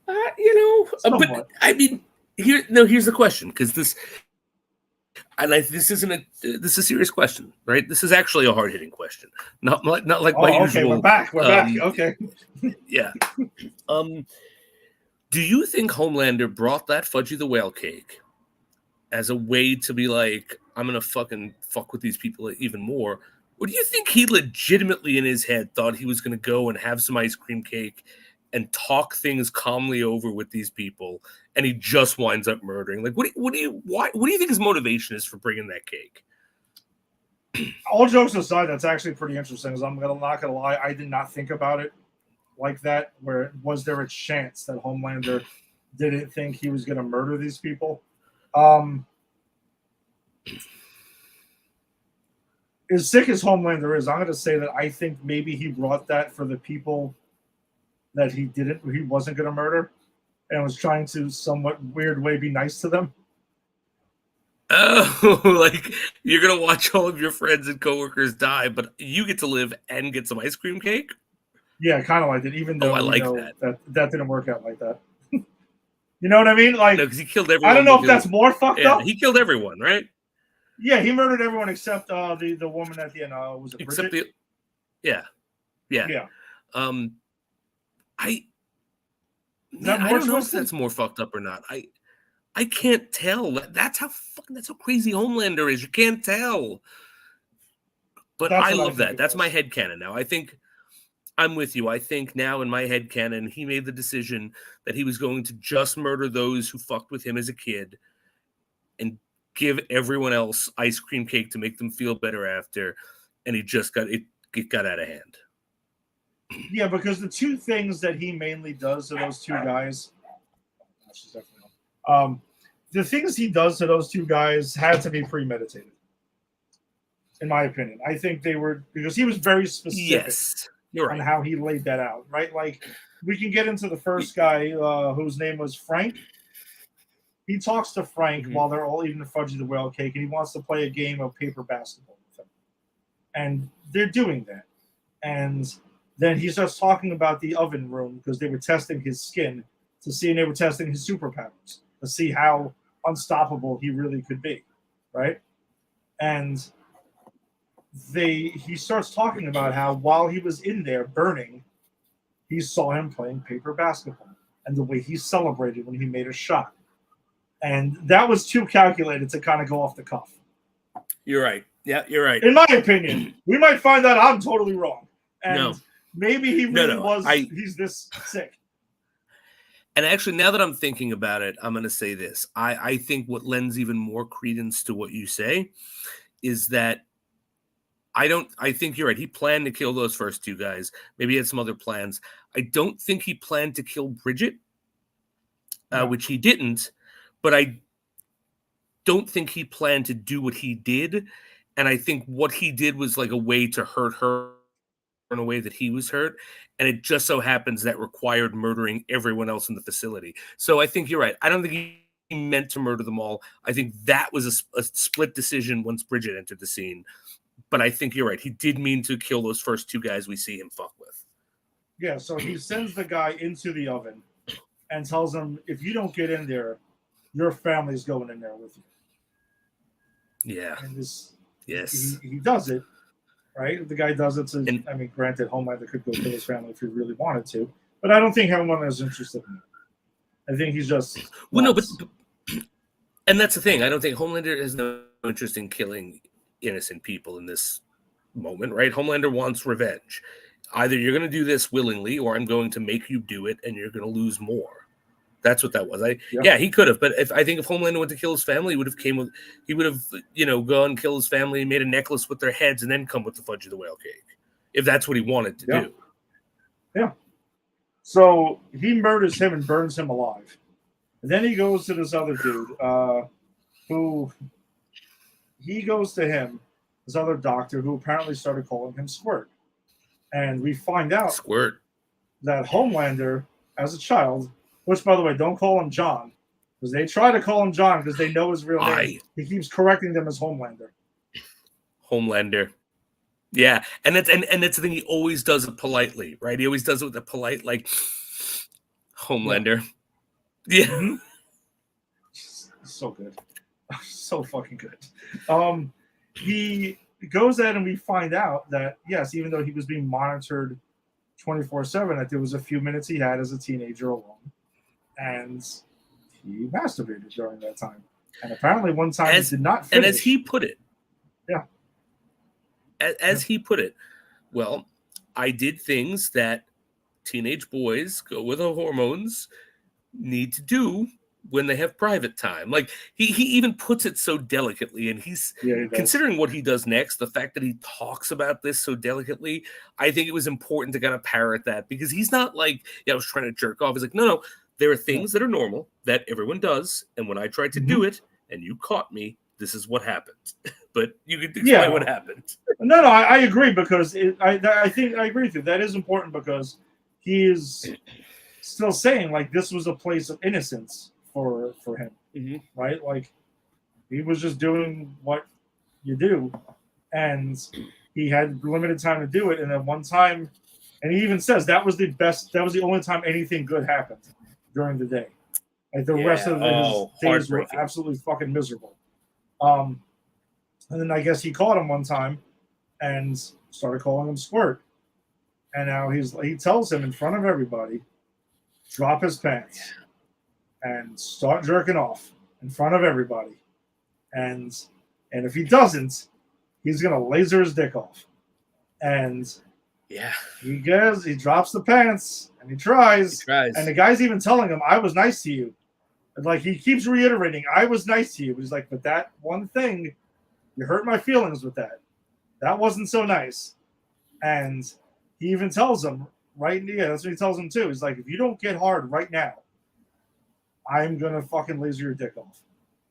But I mean, here's the question, because this is a serious question, right? This is actually a hard hitting question, not like my usual. We're back. Okay. Yeah. Do you think Homelander brought that Fudgy the Whale cake as a way to be like, I'm gonna fucking fuck with these people even more? Or do you think he legitimately in his head thought he was going to go and have some ice cream cake and talk things calmly over with these people, and he just winds up murdering? Like, what do you think his motivation is for bringing that cake? All jokes aside, that's actually pretty interesting. Because I'm not gonna lie, I did not think about it like that. Where was there a chance that Homelander didn't think he was going to murder these people? As sick as Homelander is, I'm going to say that I think maybe he brought that for the people that he wasn't going to murder, and was trying to somewhat weird way be nice to them. Oh, like you're gonna watch all of your friends and coworkers die, but you get to live and get some ice cream cake. Yeah, kind of like it, even though I like that didn't work out like that. You know what I mean? Like, No, because he killed everyone. I don't know if that's more fucked up. He killed everyone, right? Yeah, he murdered everyone except the woman at the end. Was it Bridget? Except yeah. I don't know if that's more fucked up or not. I can't tell. That's how crazy Homelander is. You can't tell. But I love that. That's my headcanon now. I think I'm with you. I think now in my headcanon, he made the decision that he was going to just murder those who fucked with him as a kid and give everyone else ice cream cake to make them feel better after. And he just got out of hand. Yeah, because the two things that he mainly does to those two guys, the things he does to those two guys had to be premeditated, in my opinion. I think they were, because he was very specific on how he laid that out, right? Like, we can get into the first guy whose name was Frank. He talks to Frank while they're all eating the Fudgy the Whale cake, and he wants to play a game of paper basketball with him. And they're doing that. And then he starts talking about the oven room because they were testing his skin to see, and they were testing his superpowers to see how unstoppable he really could be, right? And he starts talking about how while he was in there burning, he saw him playing paper basketball and the way he celebrated when he made a shot. And that was too calculated to kind of go off the cuff. You're right. Yeah, you're right. In my opinion, we might find out I'm totally wrong. And maybe he really he's this sick. And actually, now that I'm thinking about it, I'm going to say this. I think what lends even more credence to what you say is that I think you're right. He planned to kill those first two guys. Maybe he had some other plans. I don't think he planned to kill Bridget, which he didn't. But I don't think he planned to do what he did. And I think what he did was like a way to hurt her in a way that he was hurt. And it just so happens that required murdering everyone else in the facility. So I think you're right. I don't think he meant to murder them all. I think that was a split decision once Bridget entered the scene. But I think you're right. He did mean to kill those first two guys we see him fuck with. Yeah, so he sends the guy into the oven and tells him, if you don't get in there, your family's going in there with you. Yeah. And yes. He does it, right? The guy does it I mean, granted, Homelander could go kill his family if he really wanted to, but I don't think Homelander's interested in it. I think he's just... Well, no, but... And that's the thing. I don't think Homelander has no interest in killing innocent people in this moment, right? Homelander wants revenge. Either you're going to do this willingly, or I'm going to make you do it, and you're going to lose more. That's what that was. He could have, but I think if Homelander went to kill his family, he would have gone kill his family, made a necklace with their heads, and then come with the Fudgy the Whale cake, if that's what he wanted to do. Yeah. So he murders him and burns him alive, and then he goes to this other dude, who he goes to him, this other doctor who apparently started calling him Squirt, and we find out that Homelander, as a child. Which, by the way, don't call him John, because they try to call him John because they know his real name. He keeps correcting them as Homelander. Homelander, yeah, and that's the thing. He always does it politely, right? He always does it with a polite, like, Homelander. Yeah, Mm-hmm. So good, so fucking good. He goes out and we find out that yes, even though he was being monitored 24/7, that there was a few minutes he had as a teenager alone. And he masturbated during that time. And apparently one time he did not finish. And as he put it. Yeah. As he put it, well, I did things that teenage boys go with the hormones need to do when they have private time. Like, he even puts it so delicately, and he's considering what he does next, the fact that he talks about this so delicately, I think it was important to kind of parrot that, because he's not like, I was trying to jerk off. He's like, no, there are things that are normal that everyone does, and when I tried to do it and you caught me, this is what happened. But you could explain what happened. No, I agree, because I think I agree with you. That is important, because he is still saying like this was a place of innocence for him, right? Like he was just doing what you do, and he had limited time to do it. And at one time, and he even says that was the only time anything good happened during the day. Like the rest of his days were absolutely fucking miserable. And then I guess he caught him one time and started calling him Squirt. And now he tells him in front of everybody, drop his pants and start jerking off in front of everybody. And if he doesn't, he's gonna laser his dick off. And he drops the pants and he tries. And the guy's even telling him, I was nice to you. And like he keeps reiterating, I was nice to you. But he's like, but that one thing, you hurt my feelings with that. That wasn't so nice. And he even tells him, that's what he tells him too. He's like, if you don't get hard right now, I'm gonna fucking laser your dick off.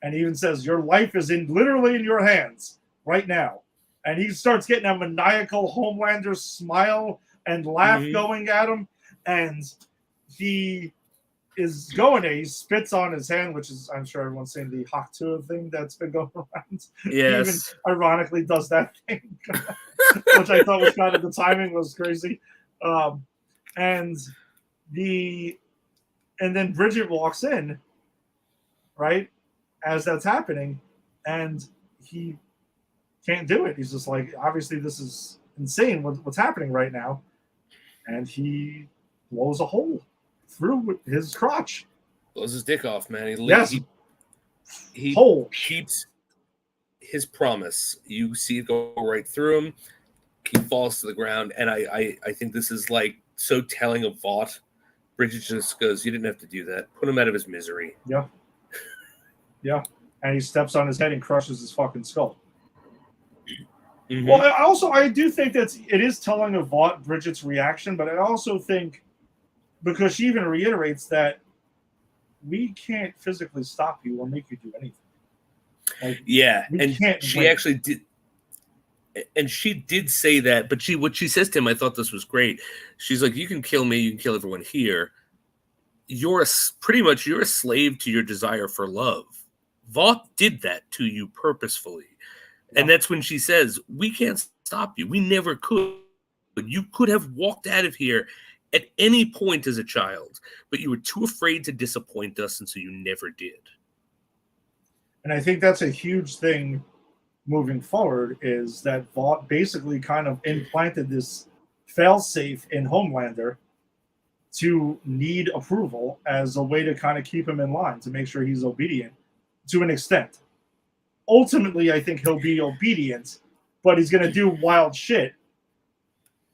And he even says, your life is literally in your hands right now. And he starts getting a maniacal Homelander smile and laugh going at him. And he is going there. He spits on his hand, which is, I'm sure everyone's seen the Haktua thing that's been going around. Yes. He even ironically does that thing, which I thought was kind of, the timing was crazy. And then Bridget walks in, right, as that's happening, and he can't do it. He's just like, obviously this is insane what's happening right now. And he blows a hole through his crotch. Blows his dick off, man. He keeps his promise. You see it go right through him. He falls to the ground. And I think this is like so telling of Vought. Bridget just goes, you didn't have to do that. Put him out of his misery. Yeah. Yeah. And he steps on his head and crushes his fucking skull. Well, I do think that it is telling of Vought, Bridget's reaction, but I also think, because she even reiterates that we can't physically stop you or make you do anything. Like, and she actually did, and she did say that, but what she says to him, I thought this was great. She's like, you can kill me, you can kill everyone here. You're a slave to your desire for love. Vought did that to you purposefully. And that's when she says, we can't stop you. We never could. But you could have walked out of here at any point as a child, but you were too afraid to disappoint us, and so you never did. And I think that's a huge thing moving forward, is that Vought basically kind of implanted this failsafe in Homelander to need approval as a way to kind of keep him in line, to make sure he's obedient to an extent. Ultimately, I think he'll be obedient, but he's going to do wild shit,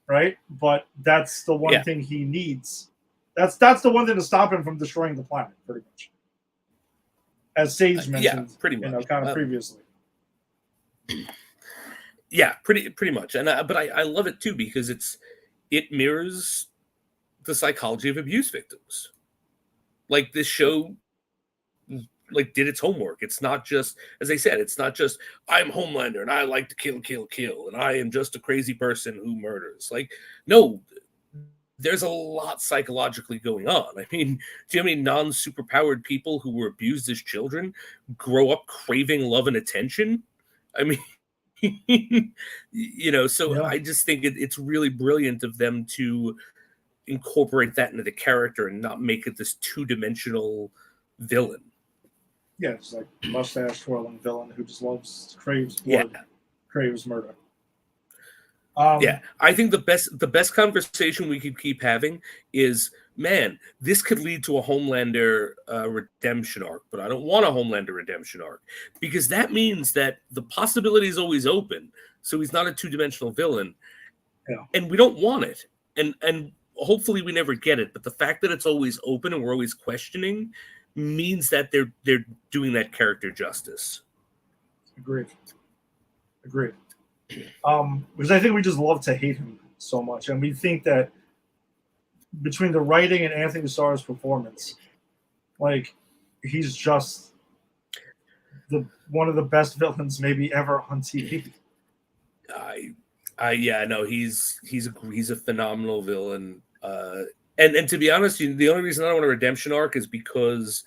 right? But that's the one thing he needs. That's the one thing to stop him from destroying the planet, pretty much. As Sage mentioned, pretty much, kind of previously. Yeah, pretty much. And but I love it too, because it mirrors the psychology of abuse victims. Like, this show did its homework. It's not just, as I said, it's not just, I'm Homelander and I like to kill, and I am just a crazy person who murders. Like, no, there's a lot psychologically going on. I mean, do you know how many non-superpowered people who were abused as children grow up craving love and attention? I mean, I just think it's really brilliant of them to incorporate that into the character and not make it this two-dimensional villain. Yeah, it's like mustache twirling villain who just craves blood, craves murder. I think the best conversation we could keep having is, man, this could lead to a Homelander redemption arc, but I don't want a Homelander redemption arc, because that means that the possibility is always open. So he's not a two-dimensional villain, and we don't want it, and hopefully we never get it. But the fact that it's always open and we're always questioning means that they're doing that character justice. Agreed. Because I think we just love to hate him so much, and we think that between the writing and Anthony Starr's performance, like, he's just one of the best villains maybe ever on TV. He's a phenomenal villain. And to be honest, the only reason I don't want a redemption arc is because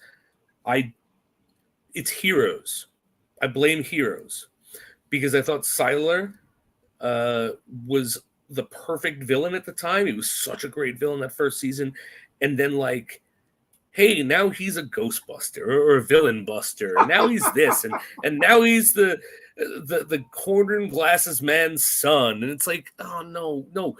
it's Heroes. I blame Heroes because I thought Sylar was the perfect villain at the time. He was such a great villain that first season, and then like, hey, now he's a Ghostbuster or a villain buster. And now he's this, and now he's the cornered glasses man's son. And it's like, oh no.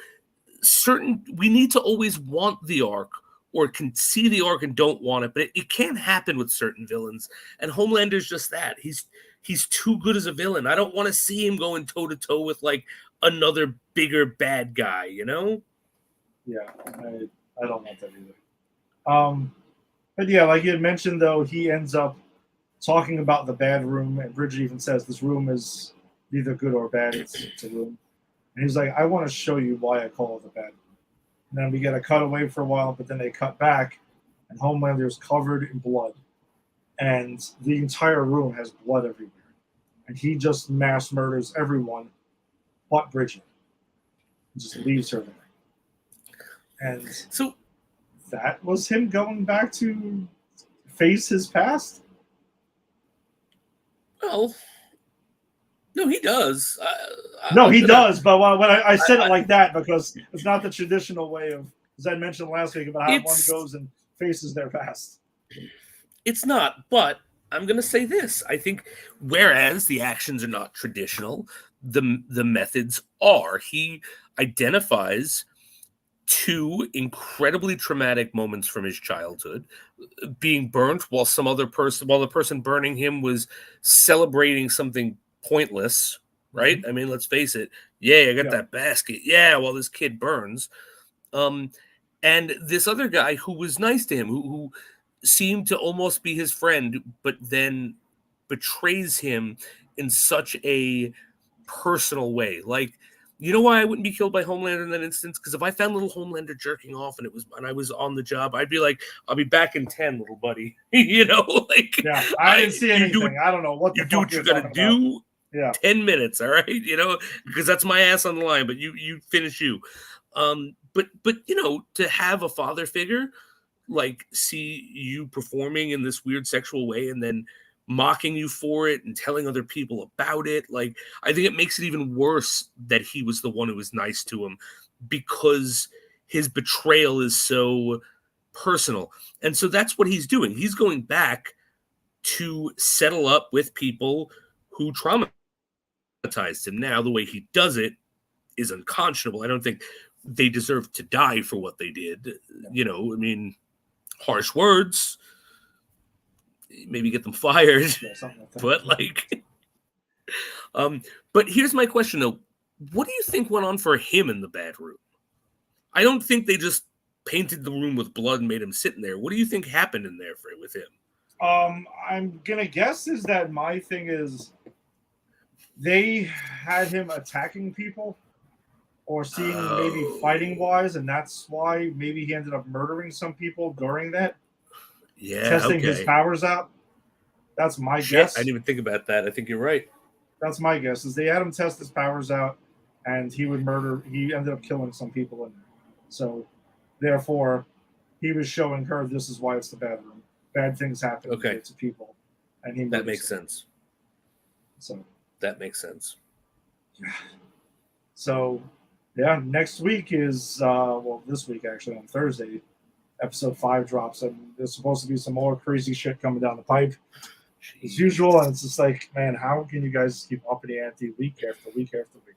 We need to always want the arc or can see the arc and don't want it, but it can't happen with certain villains. And Homelander's just that. He's too good as a villain. I don't want to see him going toe to toe with like another bigger bad guy, you know? Yeah, I don't want that either. But yeah, like you had mentioned, though, he ends up talking about the bad room, and Bridget even says this room is neither good or bad. It's a room. And he's like, I want to show you why I call it the bad room. And then we get a cut away for a while, but then they cut back, and Homelander is covered in blood. And the entire room has blood everywhere. And he just mass murders everyone but Bridget. And just leaves her there. And so that was him going back to face his past? Well, no, he does. No, he does. But when I said it like that because it's not the traditional way of, as I mentioned last week, about how one goes and faces their past. It's not, but I'm going to say this. I think whereas the actions are not traditional, the methods are. He identifies two incredibly traumatic moments from his childhood, being burnt while the person burning him was celebrating something pointless, right? I mean, let's face it. Yeah, I got that basket. Yeah, while this kid burns. And this other guy who was nice to him, who seemed to almost be his friend, but then betrays him in such a personal way. Like, you know why I wouldn't be killed by Homelander in that instance? Because if I found little Homelander jerking off and I was on the job, I'd be like, I'll be back in 10, little buddy. You know, like I didn't see anything. I don't know what you do what you gotta do. Yeah, 10 minutes, all right, you know, because that's my ass on the line. But you finish you. But you know, to have a father figure like see you performing in this weird sexual way and then mocking you for it and telling other people about it, like I think it makes it even worse that he was the one who was nice to him because his betrayal is so personal. And so that's what he's doing. He's going back to settle up with people who traumatized him. Now the way he does it is unconscionable. I don't think they deserve to die for what they did. You know, I mean, harsh words, maybe get them fired, but like, but here's my question though. What do you think went on for him in the bad room? I don't think they just painted the room with blood and made him sit in there. What do you think happened in there with him? I'm going to guess is that my thing is they had him attacking people or seeing maybe fighting wise, and that's why maybe he ended up murdering some people during that. Yeah, testing his powers out. That's my guess. I didn't even think about that. I think you're right. That's my guess. Is they had him test his powers out, and he would murder. He ended up killing some people in there. So, therefore, he was showing her this is why it's the bad room. Bad things happen to people, and he. That makes sense. So that makes sense. Yeah. So, yeah. Next week is this week actually on Thursday. Episode 5 drops, and there's supposed to be some more crazy shit coming down the pipe as usual. And it's just like, man, how can you guys keep upping the ante week after week after week?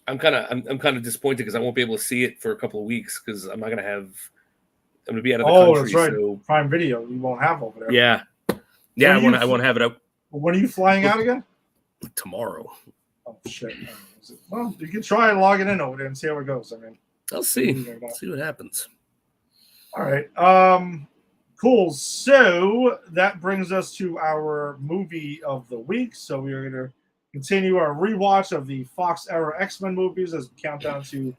I'm kind of disappointed because I won't be able to see it for a couple of weeks because I'm going to be out of the country. That's right. So Prime Video you won't have over there. Yeah. I won't have it up. When are you flying out again? Tomorrow. Oh shit. Well, you can try logging in over there and see how it goes. I mean, I'll see. See what happens. All right. Cool. So that brings us to our movie of the week. So we are going to continue our rewatch of the Fox era X-Men movies as we count down to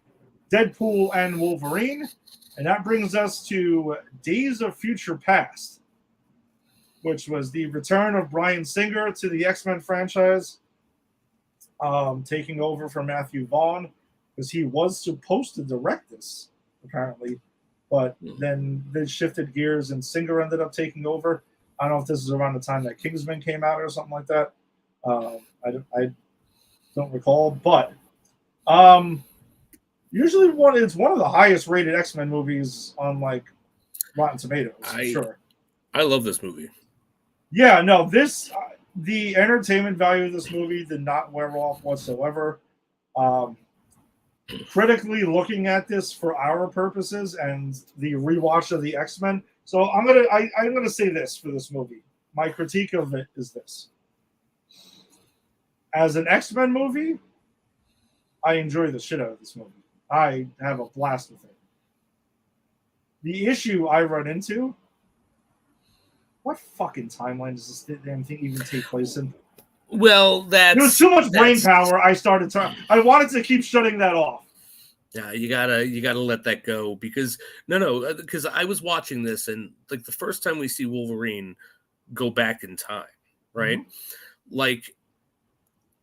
Deadpool and Wolverine. And that brings us to Days of Future Past, which was the return of Bryan Singer to the X-Men franchise, taking over from Matthew Vaughn, because he was supposed to direct this apparently. But then they shifted gears and Singer ended up taking over. I don't know if this is around the time that Kingsman came out or something like that. I don't recall, but usually it's one of the highest rated X-Men movies on like Rotten Tomatoes. Sure. I love this movie. Yeah, no, the entertainment value of this movie did not wear off whatsoever. Critically looking at this for our purposes and the rewatch of the X-Men. So I'm gonna say this for this movie. My critique of it is this. As an X-Men movie, I enjoy the shit out of this movie. I have a blast with it. The issue I run into, what fucking timeline does this damn thing even take place in? Well, there was too much brain power. I wanted to keep shutting that off. Yeah, you gotta let that go because because I was watching this and like the first time we see Wolverine go back in time, right? Mm-hmm. Like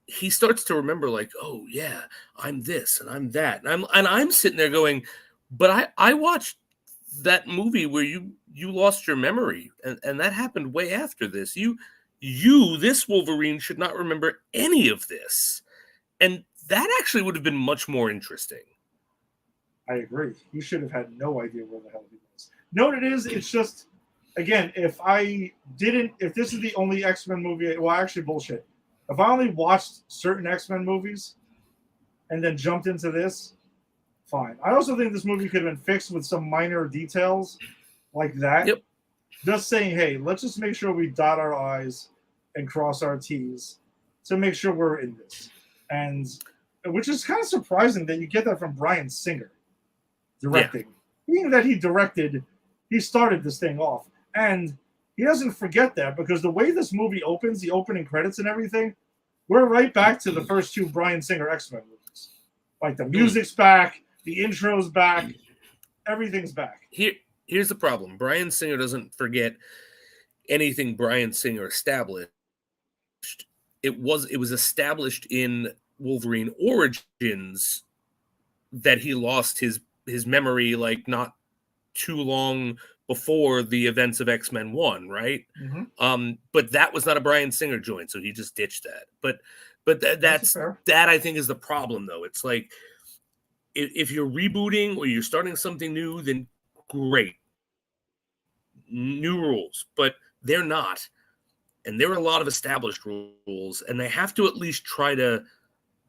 he starts to remember, like, oh yeah, I'm this and I'm that, and I'm sitting there going, but I watched that movie where you lost your memory, and that happened way after this. This Wolverine should not remember any of this, and that actually would have been much more interesting. I agree. You should have had no idea where the hell he was. No, it is. It's just, again, if this is the only X-Men movie, well, actually, bullshit. If I only watched certain X-Men movies and then jumped into this, fine. I also think this movie could have been fixed with some minor details like that. Yep. Just saying, hey, let's just make sure we dot our I's and cross our T's to make sure we're in this. And which is kind of surprising that you get that from Bryan Singer directing. Yeah. Being that he started this thing off. And he doesn't forget that because the way this movie opens, the opening credits and everything, we're right back to the first two Bryan Singer X-Men movies. Like the music's back, the intro's back, everything's back. Here's the problem. Bryan Singer doesn't forget anything Bryan Singer established. It was established in Wolverine Origins that he lost his memory like not too long before the events of X-Men 1, right? Mm-hmm. But that was not a Bryan Singer joint, so he just ditched that. But that I think is the problem, though. It's like if you're rebooting or you're starting something new, then great, new rules. But they're not, and there are a lot of established rules, and they have to at least try to.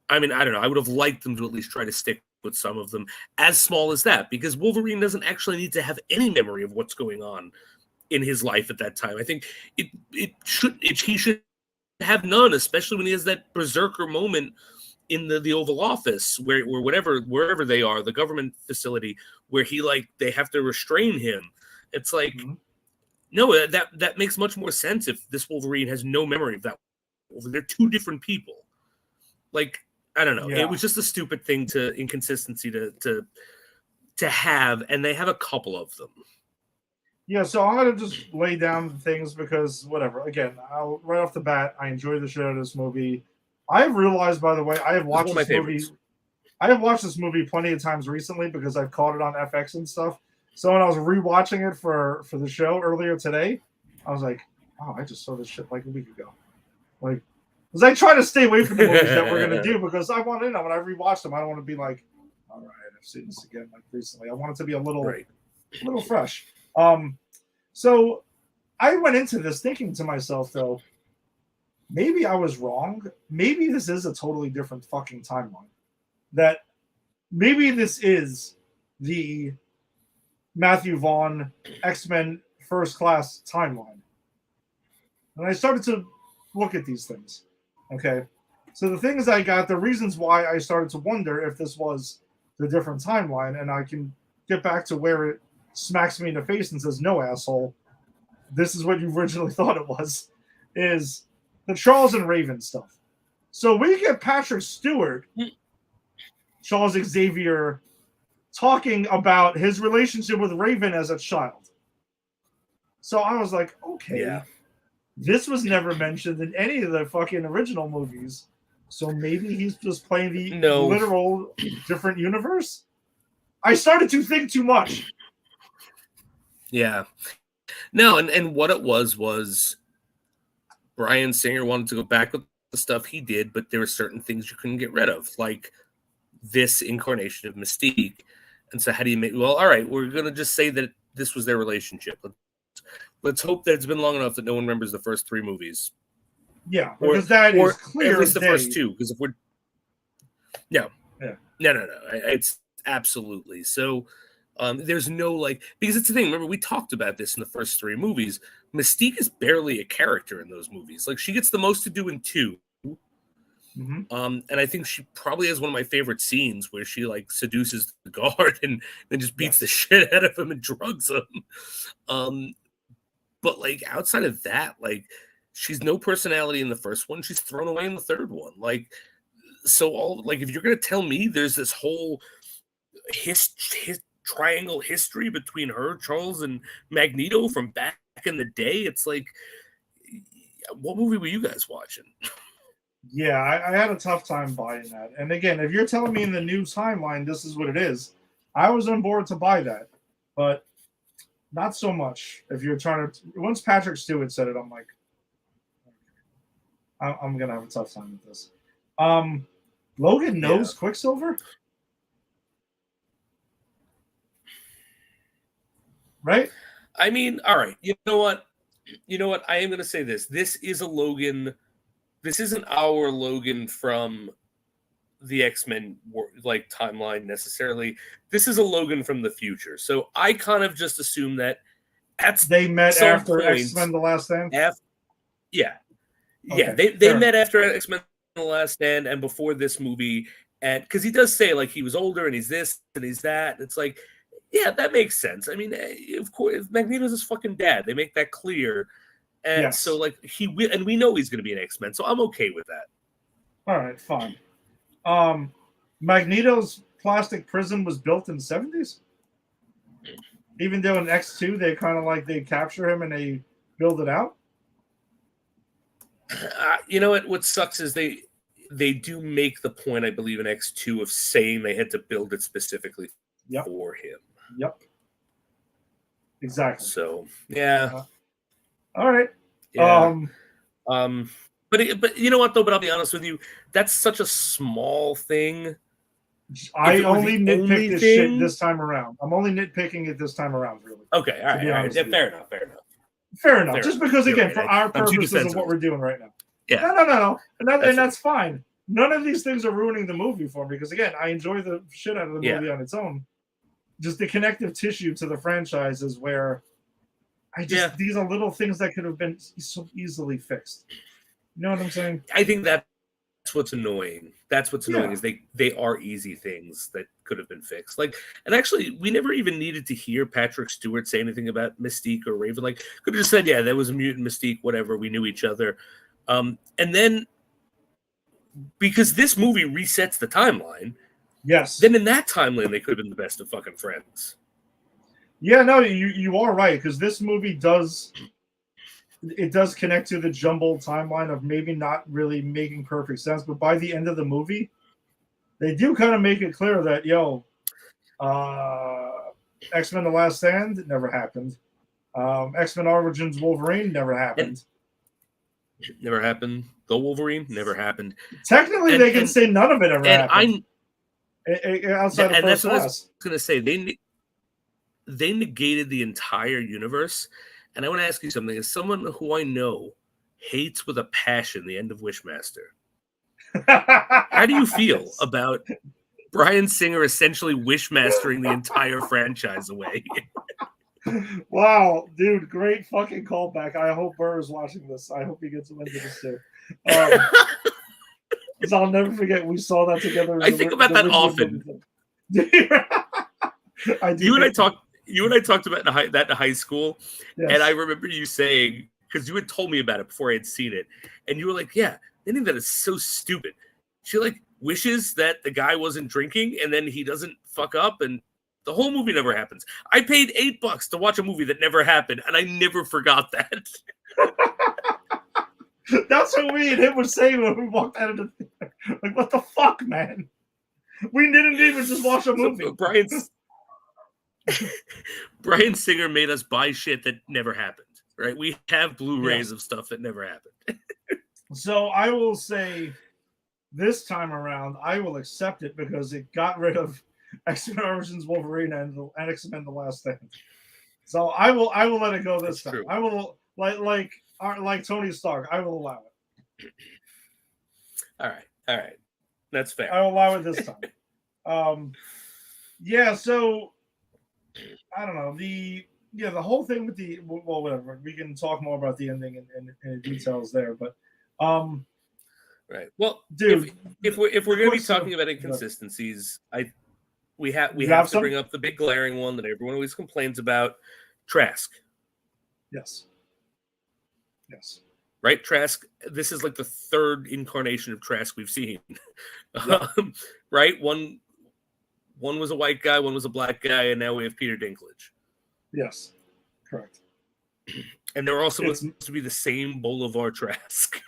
I mean, I don't know. I would have liked them to at least try to stick with some of them, as small as that, because Wolverine doesn't actually need to have any memory of what's going on in his life at that time. I think he should have none, especially when he has that berserker moment in the Oval Office where wherever they are, the government facility, where they have to restrain him. It's like, mm-hmm. No, that makes much more sense if this Wolverine has no memory of that. They're two different people. Like, I don't know. Yeah. It was just a stupid inconsistency to have, and they have a couple of them. Yeah, so I'm gonna just lay down things because whatever. Again, right off the bat, I enjoy the shit out of this movie. I have realized, by the way, I have watched this movie. I have watched this movie plenty of times recently because I've caught it on FX and stuff. So when I was rewatching it for the show earlier today, I was like, oh, I just saw this shit like a week ago. Like, because I try to stay away from the movies that we're gonna do because I want to know when I rewatch them, I don't want to be like, all right, I've seen this again like recently. I want it to be a little fresh. So I went into this thinking to myself, though, maybe I was wrong. Maybe this is a totally different fucking timeline. That maybe this is the Matthew Vaughn X-Men First Class timeline. And I started to look at these things. Okay. So the things I got, the reasons why I started to wonder if this was the different timeline, and I can get back to where it smacks me in the face and says, no, asshole, this is what you originally thought it was, is the Charles and Raven stuff. So we get Patrick Stewart, Charles Xavier, talking about his relationship with Raven as a child. So I was like, okay, yeah. This was never mentioned in any of the fucking original movies. So maybe he's just playing the literal different universe? I started to think too much. Yeah. No, and what it was Bryan Singer wanted to go back with the stuff he did, but there were certain things you couldn't get rid of, like this incarnation of Mystique. And so how do you make, well, all right, we're going to just say that this was their relationship. Let's hope that it's been long enough that no one remembers the first 3 movies. Yeah, because that is clear. At least the day. first 2, because if we're... No. Yeah. No. It's absolutely. So there's no, like... Because it's the thing, remember, we talked about this in the first 3 movies. Mystique is barely a character in those movies. Like, she gets the most to do in 2. Mm-hmm. And I think she probably has one of my favorite scenes where she like seduces the guard and then just beats the shit out of him and drugs him. But like outside of that, like she's no personality in the first one. She's thrown away in the third one. Like, so all like if you're gonna tell me there's this whole triangle history between her, Charles, and Magneto from back in the day, it's like, what movie were you guys watching? Yeah, I had a tough time buying that. And again, if you're telling me in the new timeline this is what it is, I was on board to buy that. But not so much. If you're trying to... Once Patrick Stewart said it, I'm like, I'm going to have a tough time with this. Logan knows Quicksilver? Right? I mean, all right. You know what? I am going to say this. This is a Logan... This isn't our Logan from the X-Men like timeline necessarily. This is a Logan from the future. So I kind of just assume that they met after X-Men: The Last Stand. Yeah, Okay, they met after X-Men: The Last Stand and before this movie, and because he does say like he was older and he's this and he's that. It's like, yeah, that makes sense. I mean, of course, Magneto's his fucking dad. They make that clear. And so, like, and we know he's going to be an X-Men, so I'm okay with that. All right, fine. Magneto's plastic prison was built in the 70s? Even though in X2, they kind of like, they capture him and they build it out? You know what sucks is they do make the point, I believe, in X2 of saying they had to build it specifically for him. Yep. Exactly. So, yeah. All right. Yeah. But you know what though? But I'll be honest with you, that's such a small thing. I only nitpick this shit this time around. I'm only nitpicking it this time around, really. Okay, all right. Yeah, fair enough. Fair enough. Just because, again, for our purposes of what we're doing right now. Yeah. No. And that's fine. None of these things are ruining the movie for me because, again, I enjoy the shit out of the movie on its own. Just the connective tissue to the franchise is where these are little things that could have been so easily fixed. You know what I'm saying? I think that's what's annoying. That's what's annoying is they are easy things that could have been fixed. Like, and actually, we never even needed to hear Patrick Stewart say anything about Mystique or Raven. Like, could have just said, yeah, there was a mutant Mystique, whatever. We knew each other. And then, because this movie resets the timeline, then in that timeline, they could have been the best of fucking friends. Yeah, no, you are right, because this movie does connect to the jumbled timeline of maybe not really making perfect sense, but by the end of the movie, they do kind of make it clear that, X-Men: The Last Stand never happened. X-Men Origins Wolverine never happened. Never happened. The Wolverine never happened. Technically, they can say none of it ever happened. Outside of First Class. I was going to say, they negated the entire universe. And I want to ask you something. As someone who I know hates with a passion the end of Wishmaster, how do you feel about Bryan Singer essentially Wishmastering the entire franchise away? Wow, dude, great fucking callback. I hope Burr is watching this. I hope he gets into this too. Because I'll never forget we saw that together. I think about that often. You and I talked about that in high school, and I remember you saying, because you had told me about it before I had seen it, and you were like, "Yeah, I think that is so stupid." She like wishes that the guy wasn't drinking, and then he doesn't fuck up, and the whole movie never happens. I paid $8 to watch a movie that never happened, and I never forgot that. That's what we and him were saying when we walked out of the theater. Like, what the fuck, man? We didn't even just watch a movie. So Bryan Singer made us buy shit that never happened. Right? We have Blu-rays of stuff that never happened. So I will say, this time around, I will accept it because it got rid of X-Men Origins Wolverine and X-Men: The Last Stand. So I will let it go this That's time. true. I will like Tony Stark. I will allow it. All right. That's fair. I will allow it this time. Yeah. So I don't know the whole thing with the whatever. We can talk more about the ending and the details there, but Right. Well, dude, if we're going to be course, talking about inconsistencies, we have You to have some? bring up the big glaring one that everyone always complains about, Trask. yes. Right, Trask. This is like the third incarnation of Trask we've seen. Yeah. Right, one was a white guy, one was a black guy, and now we have Peter Dinklage. Yes. Correct. And they're all supposed It's- to be the same Bolivar Trask.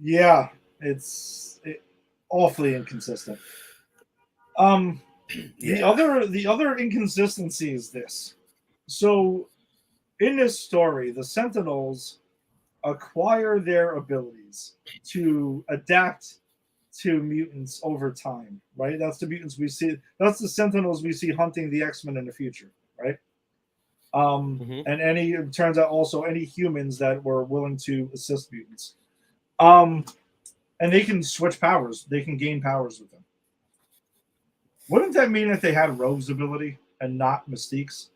Yeah, it's awfully inconsistent. The other inconsistency is this. So in this story, the Sentinels acquire their abilities to adapt to mutants over time, right? That's the mutants we see. That's the Sentinels we see hunting the X-Men in the future, right? And it turns out also any humans that were willing to assist mutants. And they can switch powers. They can gain powers with them. Wouldn't that mean that they had Rogue's ability and not Mystique's?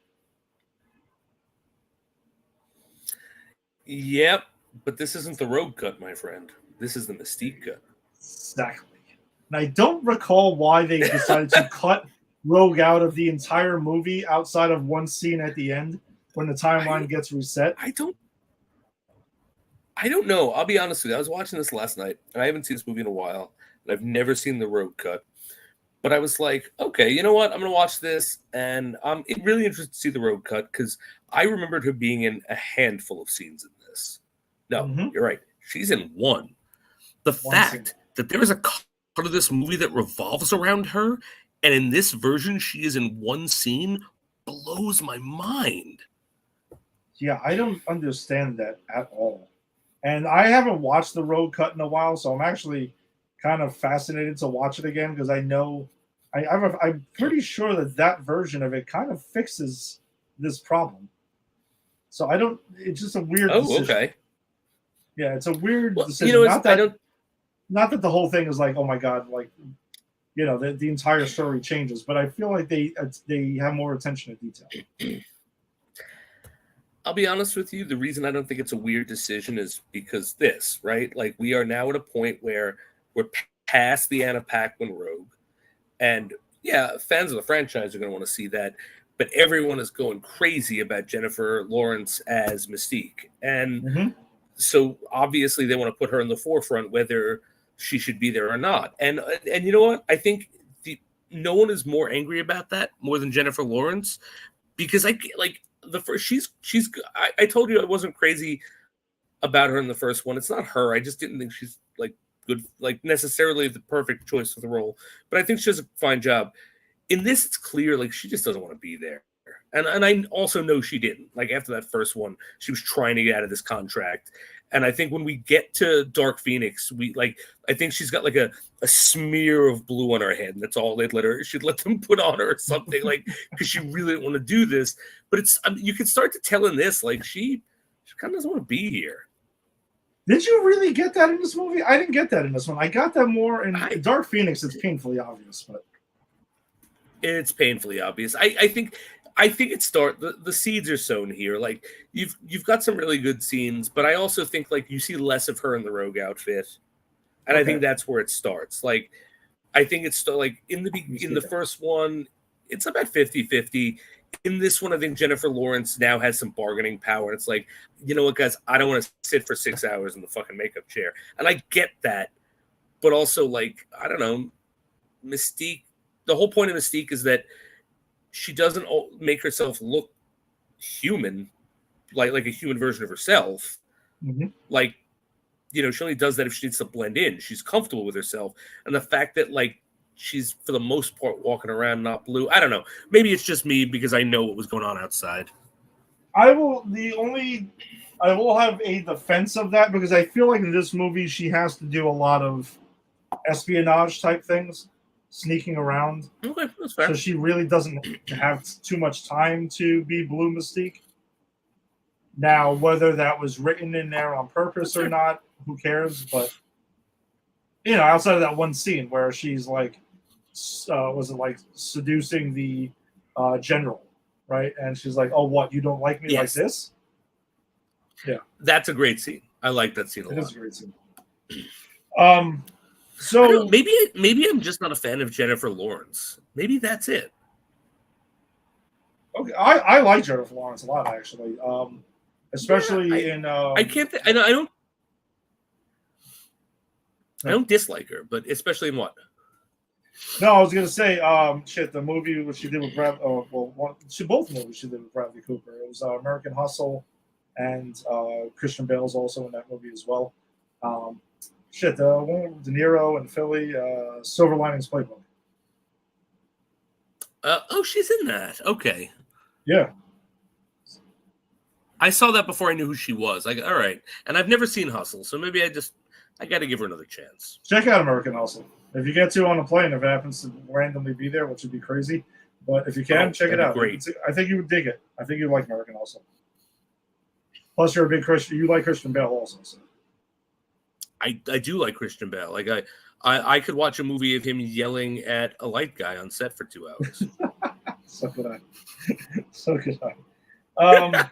Yep, but this isn't the Rogue cut, my friend. This is the Mystique cut. Exactly. And I don't recall why they decided to cut Rogue out of the entire movie outside of one scene at the end when the timeline gets reset. I don't know. I'll be honest with you. I was watching this last night, and I haven't seen this movie in a while, and I've never seen the Rogue cut. But I was like, okay, you know what? I'm going to watch this, and I'm really interested to see the Rogue cut because I remembered her being in a handful of scenes in this. No, You're right. She's in one. The fact that there is a part of this movie that revolves around her, and in this version she is in one scene, blows my mind. Yeah, I don't understand that at all. And I haven't watched the Rogue cut in a while, so I'm actually kind of fascinated to watch it again because I know I'm pretty sure that version of it kind of fixes this problem. So I don't. It's just a weird. decision. Okay. Yeah, it's a weird decision. You know, not that the whole thing is like, oh my god, like, you know, the entire story changes, but I feel like they have more attention to detail. I'll be honest with you. The reason I don't think it's a weird decision is because this, right? Like, we are now at a point where we're past the Anna Paquin Rogue. And yeah, fans of the franchise are going to want to see that. But everyone is going crazy about Jennifer Lawrence as Mystique. And so obviously they want to put her in the forefront, whether she should be there or not. And you know what? I think no one is more angry about that more than Jennifer Lawrence, because I told you I wasn't crazy about her in the first one. It's not her. I just didn't think she's like good, like necessarily the perfect choice for the role. But I think she does a fine job. In this, it's clear like she just doesn't want to be there. And I also know she didn't. Like after that first one, she was trying to get out of this contract. And I think when we get to Dark Phoenix, I think she's got like a smear of blue on her head, and that's all they'd she'd let them put on her or something, like, because she really didn't want to do this. But you can start to tell in this, like, she kind of doesn't want to be here. Did you really get that in this movie? I didn't get that in this one. I got that more in Dark Phoenix. It's painfully obvious, but it's painfully obvious. I think the seeds are sown here. Like you've got some really good scenes, but I also think like you see less of her in the Rogue outfit, and I think that's where it starts. Like I think it's like in the first one, it's about 50-50. In this one, I think Jennifer Lawrence now has some bargaining power. It's like, you know what, guys, I don't want to sit for 6 hours in the fucking makeup chair, and I get that, but also like I don't know, Mystique. The whole point of Mystique is that she doesn't make herself look human, like a human version of herself. Like, you know, she only does that if she needs to blend in. She's comfortable with herself. And the fact that, like, she's for the most part walking around not blue. I don't know. Maybe it's just me because I know what was going on outside. I will have a defense of that because I feel like in this movie she has to do a lot of espionage type things, sneaking around. Okay, that's fair. So she really doesn't have too much time to be Blue Mystique. Now, whether that was written in there on purpose or not, who cares? But outside of that one scene where she's like, was it like seducing the general, right? And she's like, "Oh, what? You don't like me like this?" Yeah, that's a great scene. I like that scene a lot. It is a great scene. So maybe I'm just not a fan of Jennifer Lawrence. Maybe that's it. Okay, I like Jennifer Lawrence a lot actually. Especially in I can't. I don't dislike her, but especially in what? No, I was gonna say, the movie which she did with both movies she did with Bradley Cooper. It was American Hustle, and Christian Bale's also in that movie as well. The one with De Niro and Philly, Silver Linings Playbook. She's in that. Okay. Yeah. I saw that before I knew who she was. All right, and I've never seen Hustle, so maybe I got to give her another chance. Check out American Hustle. If you get to on a plane, if it happens to randomly be there, which would be crazy, but if you can, check it out. Great. I think you would dig it. I think you'd like American Hustle. Plus, you're a big Christian. You like Christian Bale also. So. I do like Christian Bale. Like I could watch a movie of him yelling at a light guy on set for 2 hours. So could I. So could I.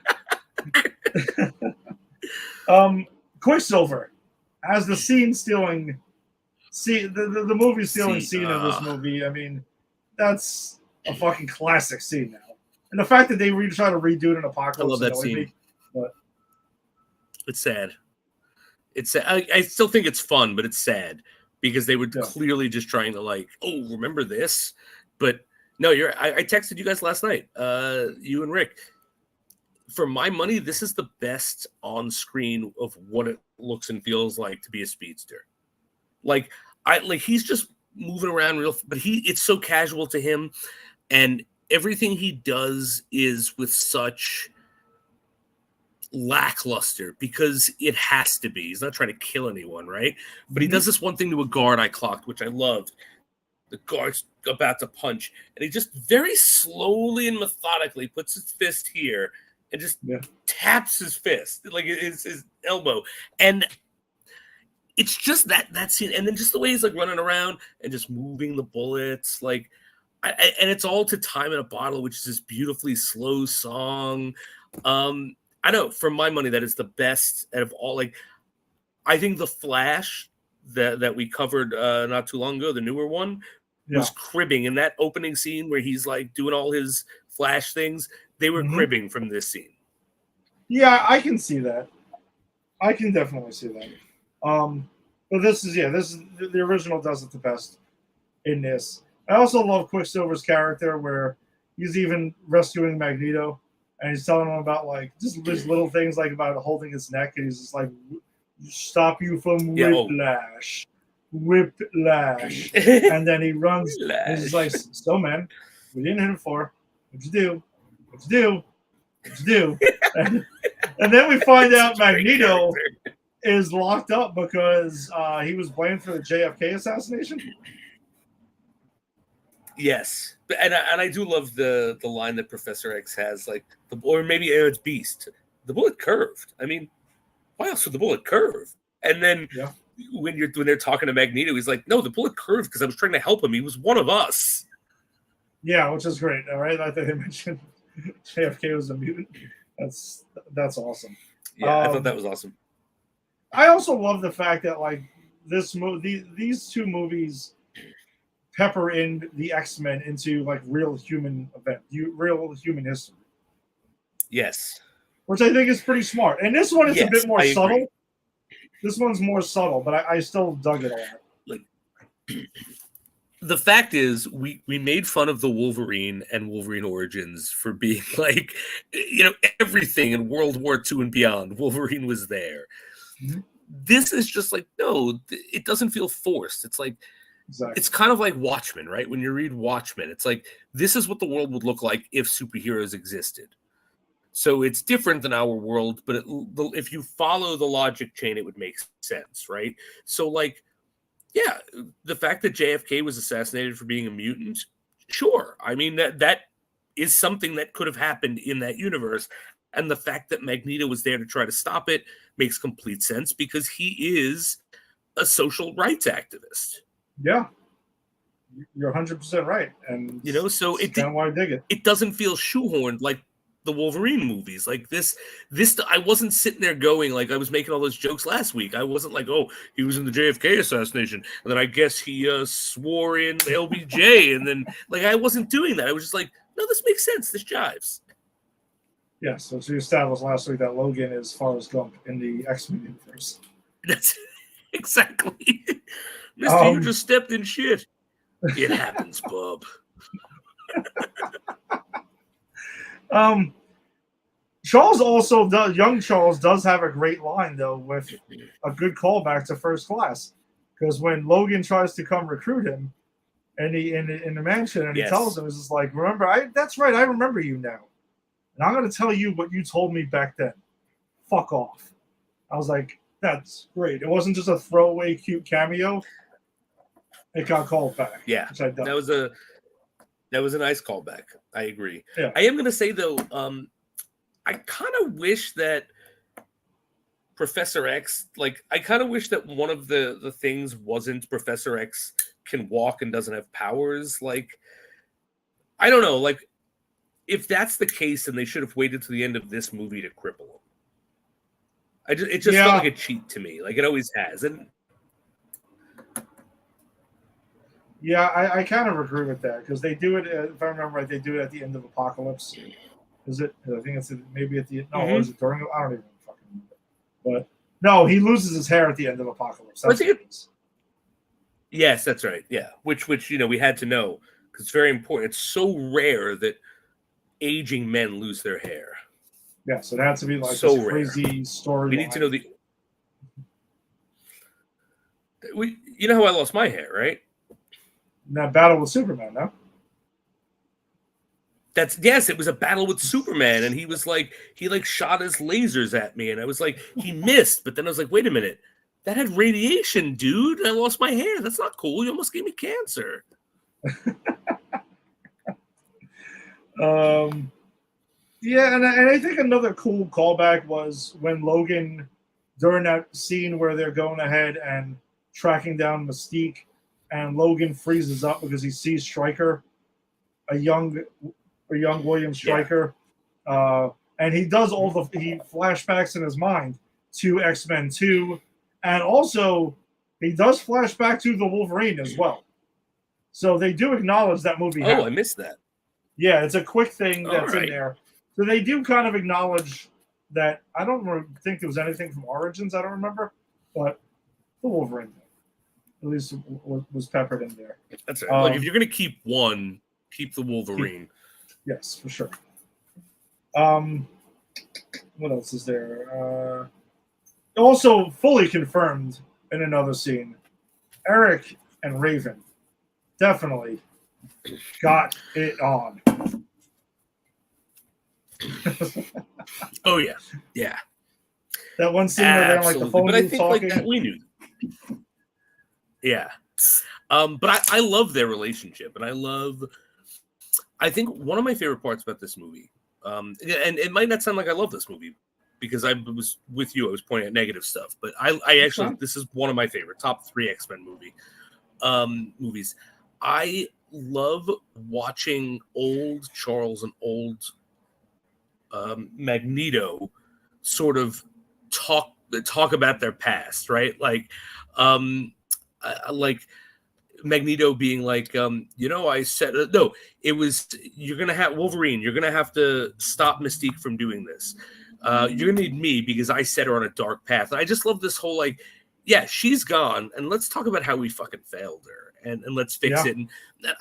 Quicksilver as the the movie stealing scene of this movie. I mean, that's a fucking classic scene now. And the fact that they try to redo it in Apocalypse. I love that scene. Me, but... It's sad. It's sad. I still think it's fun, but it's sad because they were clearly just trying to remember this. But no, I texted you guys last night, you and Rick. For my money, this is the best on screen of what it looks and feels like to be a speedster. He's just moving around but it's so casual to him, and everything he does is with such lackluster because it has to be. He's not trying to kill anyone, right? But he does this one thing to a guard I clocked, which I loved. The guard's about to punch, and he just very slowly and methodically puts his fist here and just taps his fist, like his elbow. And it's just that scene. And then just the way he's running around and just moving the bullets. And it's all to Time in a Bottle, which is this beautifully slow song. I know, for my money, that is the best out of all. I think The Flash that we covered not too long ago, the newer one, was cribbing. In that opening scene where he's doing all his Flash things, they were cribbing from this scene. Yeah, I can see that. I can definitely see that. But this is the original does it the best in this. I also love Quicksilver's character where he's even rescuing Magneto and he's telling him about just little things about holding his neck, and he's just stop you from whiplash. Whiplash. And then he runs and he's like, so man, we didn't hit him for. What'd you do? What'd you do? What'd you do? And then we find out Magneto is locked up because he was blamed for the JFK assassination. Yes, and I do love the line that Professor X has, or maybe it's Beast. The bullet curved. I mean, why else would the bullet curve? And then when they're talking to Magneto, he's like, "No, the bullet curved because I was trying to help him. He was one of us." Yeah, which is great. All right, I think they mentioned JFK was a mutant. That's awesome. Yeah, I thought that was awesome. I also love the fact that these two movies pepper in the X-Men into real human real human history. Yes. Which I think is pretty smart. And this one is a bit more subtle. Agree. This one's more subtle, but I still dug it a lot. The fact is, we made fun of the Wolverine and Wolverine Origins for being everything in World War II and beyond. Wolverine was there. Mm-hmm. This is just no, it doesn't feel forced. It's Exactly. It's kind of like Watchmen, right? When you read Watchmen, it's like this is what the world would look like if superheroes existed. So it's different than our world, but if you follow the logic chain, it would make sense, right? So, like, yeah, the fact that JFK was assassinated for being a mutant, sure. I mean, that is something that could have happened in that universe. And the fact that Magneto was there to try to stop it makes complete sense because he is a social rights activist. Yeah. You're 100% right. And, you know, so it's kind of why I dig it. It doesn't feel shoehorned like the Wolverine movies. Like this, I wasn't sitting there going, like, I was making all those jokes last week. I wasn't like, oh, he was in the JFK assassination, and then I guess he swore in LBJ, and then, like, I wasn't doing that. I was just like, no, this makes sense. This jives. Yes, so we established last week that Logan is Forrest Gump in the X-Men universe. That's exactly. Mister, you just stepped in shit. It happens, bub. Charles also does. Young Charles does have a great line though, with a good callback to First Class, because when Logan tries to come recruit him, and he in the mansion, and he tells him, "It's just like, remember, that's right, I remember you now, and I'm going to tell you what you told me back then. Fuck off." I was like, that's great. It wasn't just a throwaway cute cameo. It got called back. Yeah, that was a nice callback. I agree. Yeah. I am going to say though, I kind of wish that Professor X, like, I kind of wish that one of the things wasn't Professor X can walk and doesn't have powers. Like, I don't know. Like, if that's the case, then they should have waited to the end of this movie to cripple him. It just felt like a cheat to me. Like it always has. And yeah, I kind of agree with that because they do it. If I remember right, they do it at the end of Apocalypse. Is it? I think it's maybe at the end. No, is it during? I don't even fucking remember. But no, he loses his hair at the end of Apocalypse. I think yes, that's right. Yeah, which we had to know because it's very important. It's so rare that aging men lose their hair. Yeah, so it had to be like so this crazy story. We need to know you know how I lost my hair, right? In that battle with Superman, no? It was a battle with Superman, and he shot his lasers at me, and I was like, he missed, but then I was like, wait a minute, that had radiation, dude. I lost my hair. That's not cool. You almost gave me cancer. Yeah, and I think another cool callback was when Logan, during that scene where they're going ahead and tracking down Mystique, and Logan freezes up because he sees Stryker, a young William Stryker, and he does he flashbacks in his mind to X-Men 2, and also he does flashback to the Wolverine as well. So they do acknowledge that movie. I missed that. Yeah, it's a quick thing that's in there. So they do kind of acknowledge that. I don't think there was anything from Origins. I don't remember, but the Wolverine at least was peppered in there. That's right. Like if you're going to keep one, keep the Wolverine. Yes, for sure. What else is there? Also fully confirmed in another scene, Eric and Raven definitely got it on. Oh yeah, yeah. That one scene where they're like the phone but I think talking. like that we knew. Yeah, but I love their relationship, and I think one of my favorite parts about this movie, and it might not sound like I love this movie because I was with you. I was pointing at negative stuff, but I actually this is one of my favorite top 3 X-Men movies. I love watching old Charles and old Magneto sort of talk about their past, right? Like Magneto being like, I said no. It was you're gonna have Wolverine. You're gonna have to stop Mystique from doing this. You're gonna need me because I set her on a dark path. And I just love this whole yeah, she's gone, and let's talk about how we fucking failed her, and let's fix it. And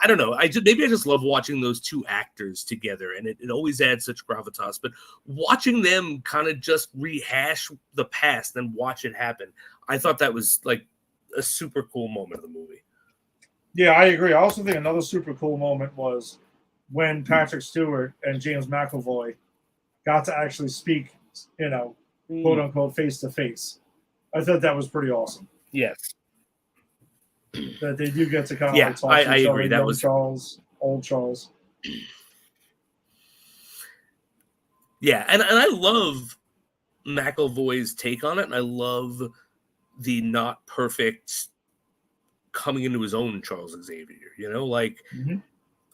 I don't know, maybe I just love watching those two actors together, and it always adds such gravitas. But watching them kind of just rehash the past and watch it happen, I thought that was like a super cool moment of the movie. Yeah, I agree. I also think another super cool moment was when Patrick Stewart and James McAvoy got to actually speak, quote unquote, face to face. I thought that was pretty awesome. Yes. That they do get to kind of Yeah, like talk I to each agree. other, That young was Charles, old Charles. yeah, and I love McAvoy's take on it, and I love the not perfect coming into his own Charles Xavier. Like Mhm.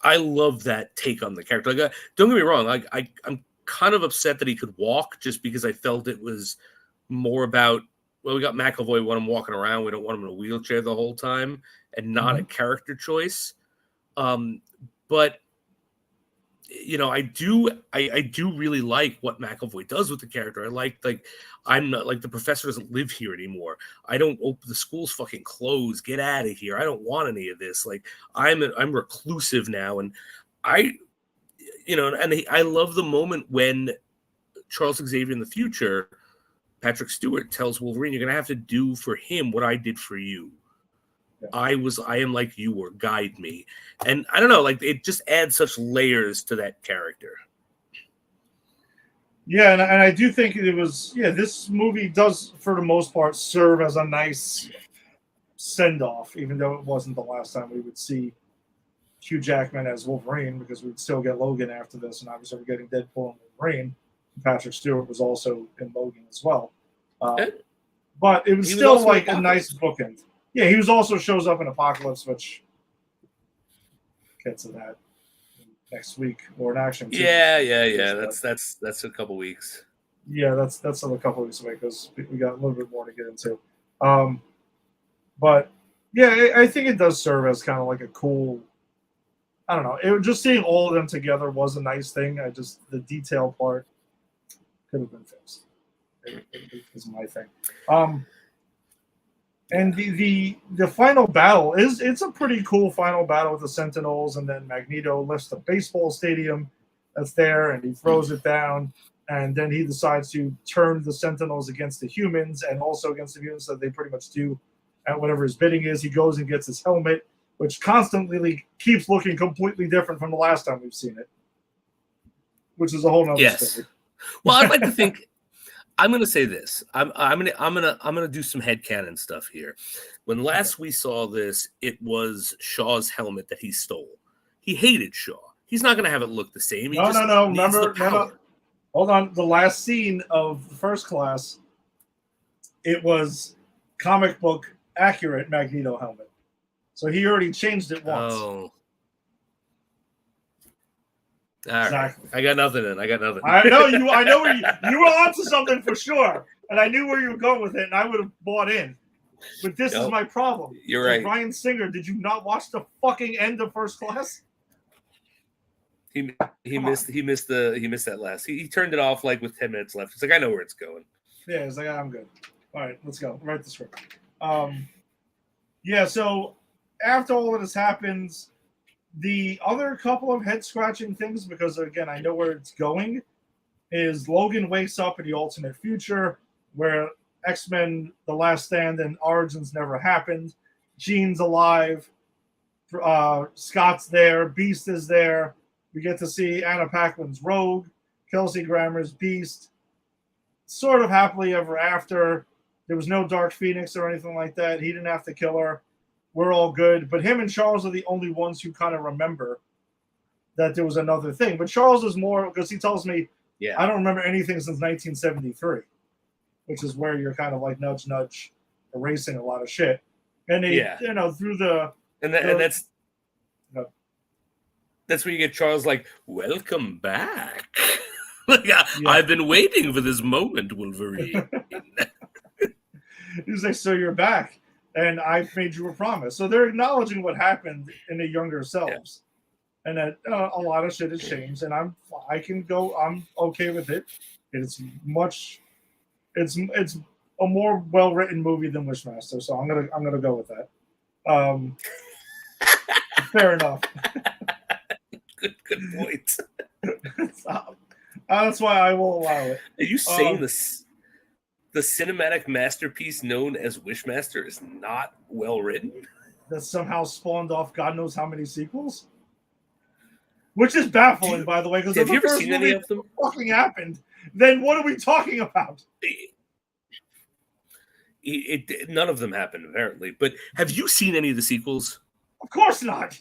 I love that take on the character. Like, don't get me wrong, I'm kind of upset that he could walk, just because I felt it was more about, well, we got McAvoy, we want him walking around, we don't want him in a wheelchair the whole time, and not a character choice. But I do really like what McAvoy does with the character. I like I'm not like, the professor doesn't live here anymore. I don't open the school's fucking closed. Get out of here. I don't want any of this. Like I'm reclusive now, and I I love the moment when Charles Xavier in the future, Patrick Stewart tells Wolverine, "You're gonna have to do for him what I did for you. I am like you were. Guide me." And I don't know, like it just adds such layers to that character. Yeah, and I do think it was, this movie does, for the most part, serve as a nice send off, even though it wasn't the last time we would see Hugh Jackman as Wolverine, because we'd still get Logan after this, and obviously we're getting Deadpool and Wolverine. Patrick Stewart was also in Logan as well. But it was still like a nice bookend. Yeah, he was also shows up in Apocalypse, which gets to that next week, or in action. Yeah. That's a couple weeks. Yeah, that's still a couple weeks away, because we got a little bit more to get into. But yeah, I think it does serve as kind of like a cool. I don't know. Just seeing all of them together was a nice thing. The detail part could have been fixed. It is my thing. And the final battle it's a pretty cool final battle with the Sentinels, and then Magneto lifts the baseball stadium that's there, and he throws it down, and then he decides to turn the Sentinels against the humans, and also against the humans that they pretty much do at whatever his bidding is. He goes and gets his helmet, which constantly keeps looking completely different from the last time we've seen it, which is a whole nother story. Well, I'd like to think. I'm going to say this. I'm going to do some headcanon stuff here. When last we saw this, it was Shaw's helmet that he stole. He hated Shaw. He's not going to have it look the same. No. Remember, hold on. The last scene of First Class, it was comic book accurate Magneto helmet. So he already changed it once. Oh. Exactly. Right. I got nothing. I know you. I know you were onto something for sure, and I knew where you were going with it, and I would have bought in. But this is my problem. You're right. Bryan Singer, did you not watch the fucking end of First Class? He missed that last. He turned it off like with 10 minutes left. He's like, I know where it's going. Yeah, he's like, I'm good. All right, let's go. Write the script. Yeah. So after all of this happens, the other couple of head-scratching things, because, again, I know where it's going, is Logan wakes up in the alternate future where X-Men The Last Stand and Origins never happened. Jean's alive. Scott's there. Beast is there. We get to see Anna Paquin's Rogue. Kelsey Grammer's Beast. Sort of happily ever after. There was no Dark Phoenix or anything like that. He didn't have to kill her. We're all good. But him and Charles are the only ones who kind of remember that there was another thing. But Charles is more, because he tells me, I don't remember anything since 1973, which is where you're kind of like nudge, nudge, erasing a lot of shit. And they, through the... And that's where you get Charles like, welcome back. I've been waiting for this moment, Wolverine. He's like, so you're back. And I've made you a promise. So they're acknowledging what happened in the younger selves, and that a lot of shit has changed. And I'm okay with it. It's a more well written movie than Wishmaster, so I'm gonna go with that. Fair enough. Good point. That's why I will allow it. Are you saying the cinematic masterpiece known as Wishmaster is not well written? that somehow spawned off God knows how many sequels. Which is baffling, by the way, because if Have you the ever first seen any movie of them? fucking happened, then what are we talking about? None of them happened apparently. But have you seen any of the sequels? Of course not.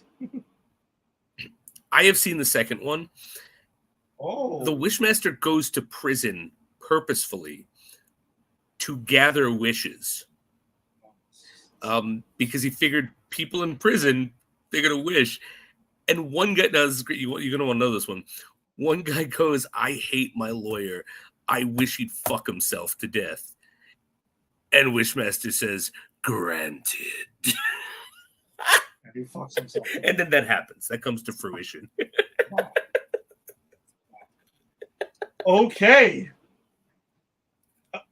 I have seen the second one. Oh, The Wishmaster goes to prison purposefully to gather wishes, because he figured people in prison figured a wish. And one guy does. You're gonna want to know this one. One guy goes, "I hate my lawyer. I wish he'd fuck himself to death." And Wishmaster says, "Granted." and he fucks himself. And then that happens. That comes to fruition. Wow. Okay.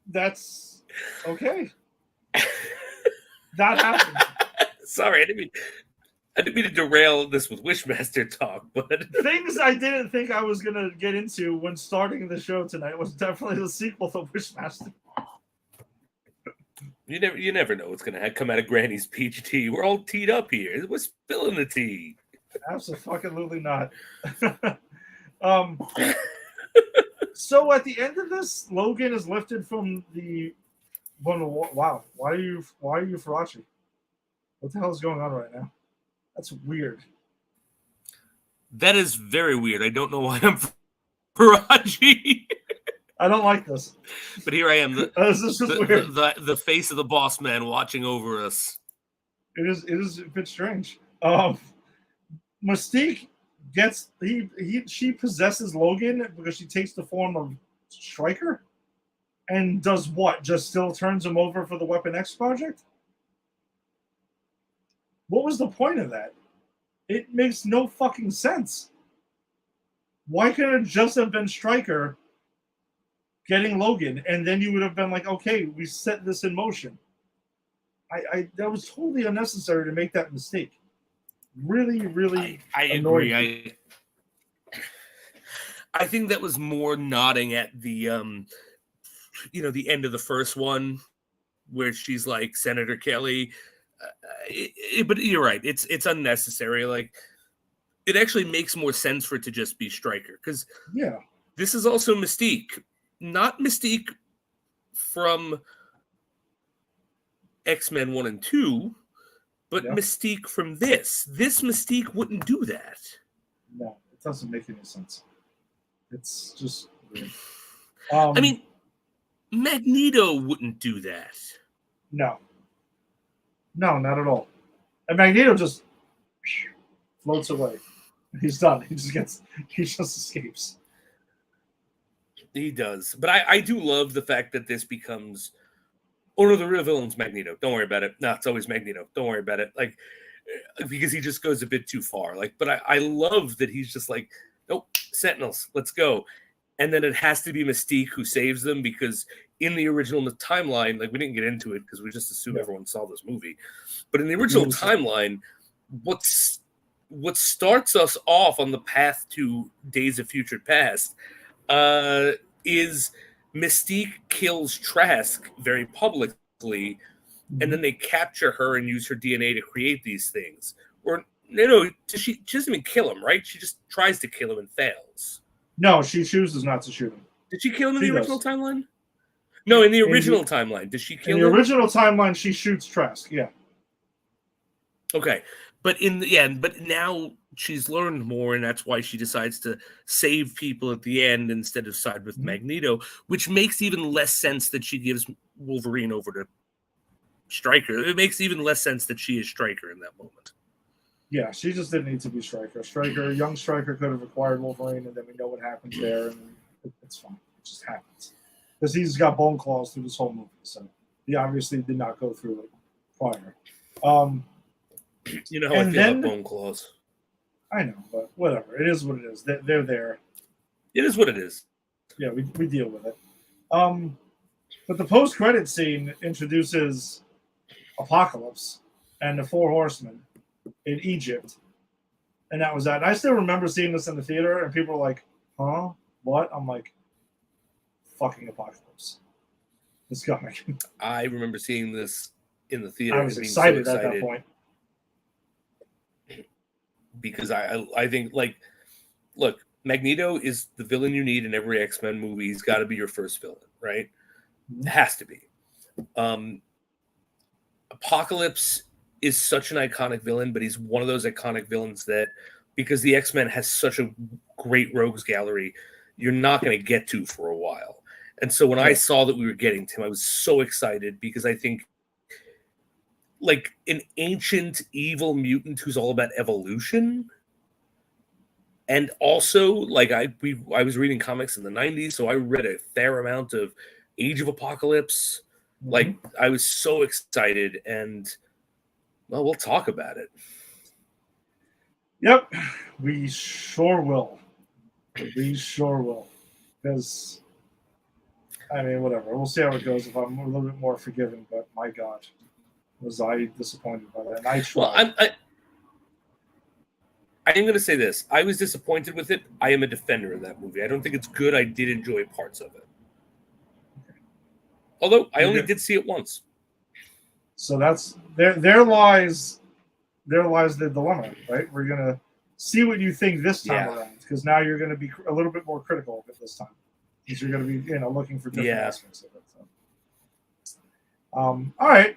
That's okay. That happened. Sorry, I didn't mean to derail this with Wishmaster talk, but Things I didn't think I was gonna get into when starting the show tonight was definitely the sequel to Wishmaster. you never know what's gonna come out of Granny's peach tea. We're all teed up here. We're spilling the tea. Absolutely not. So at the end of this, Logan is lifted from the. Wow, why are you Farachi? What the hell is going on right now? That's weird. That is very weird. I don't know why I'm Faraji. I don't like this. But here I am, This is weird. the face of the boss man watching over us. It is a bit strange. Mystique gets she possesses Logan because she takes the form of Stryker, and does what? Just still turns him over for the Weapon X project? What was the point of that? It makes no fucking sense. Why couldn't it just have been Stryker getting Logan, and then you would have been like, okay, we set this in motion. I that was totally unnecessary to make that mistake. Really, I annoying. agree. I think that was more nodding at the the end of the first one, where she's like Senator Kelly. But you're right. It's unnecessary. Like, it actually makes more sense for it to just be Stryker, because Yeah. this is also Mystique, not Mystique from X-Men 1 and 2, but Yeah. Mystique from this. This Mystique wouldn't do that. No, it doesn't make any sense. It's just weird. I mean, Magneto wouldn't do that. No, not at all. And Magneto just floats away. He's done. He just escapes. He does. But I do love the fact that this becomes, oh no, the real villain's Magneto. Don't worry about it. No, it's always Magneto. Don't worry about it. Like, because he just goes a bit too far. Like, but I love that he's just like, nope, Sentinels, let's go. And then it has to be Mystique who saves them, because in the original timeline, like, we didn't get into it because we just assumed everyone saw this movie. But in the original timeline, what starts us off on the path to Days of Future Past is Mystique kills Trask very publicly, and then they capture her and use her DNA to create these things. Or she doesn't even kill him, right? She just tries to kill him and fails. No, she chooses not to shoot him. Did she kill him in She the original does. timeline? No, in the original timeline. Did she kill In the him? original timeline, she shoots Trask. Yeah. Okay. But but now she's learned more, and that's why she decides to save people at the end instead of side with Magneto, which makes even less sense that she gives Wolverine over to Stryker. It makes even less sense that she is Stryker in that moment. Yeah, she just didn't need to be Stryker. Young Stryker could have acquired Wolverine, and then we know what happens there, and it's fine. It just happens. Because he's got bone claws through this whole movie, so he obviously did not go through it prior. You know how I feel about bone claws. I know, but whatever. It is what it is. They're there. It is what it is. Yeah, we deal with it. But the post-credit scene introduces Apocalypse and the Four Horsemen in Egypt, and that was that. And I still remember seeing this in the theater, and people were like, "Huh? What?" I'm like, "Fucking Apocalypse! It's coming." I remember seeing this in the theater. I was and being excited so at that point. because I think, like, look, Magneto is the villain you need in every X-Men movie. He's got to be your first villain, right? It has to be. Apocalypse is such an iconic villain, but he's one of those iconic villains that, because the X-Men has such a great rogues gallery, you're not going to get to for a while. And so when I saw that we were getting to him, I was so excited, because I think, like, an ancient evil mutant who's all about evolution. And also, like, I was reading comics in the 90s, so I read a fair amount of Age of Apocalypse. Like, I was so excited, and, well, we'll talk about it. Yep, we sure will. We sure will. Because, I mean, whatever. We'll see how it goes if I'm a little bit more forgiving, but my God, was I disappointed by that. And I tried. Well, I am going to say this. I was disappointed with it. I am a defender of that movie. I don't think it's good. I did enjoy parts of it. Although I only did see it once. So that's there lies the dilemma, right? We're gonna see what you think this time around, because now you're gonna be a little bit more critical of it this time, because you're gonna be looking for different aspects of it. So. All right.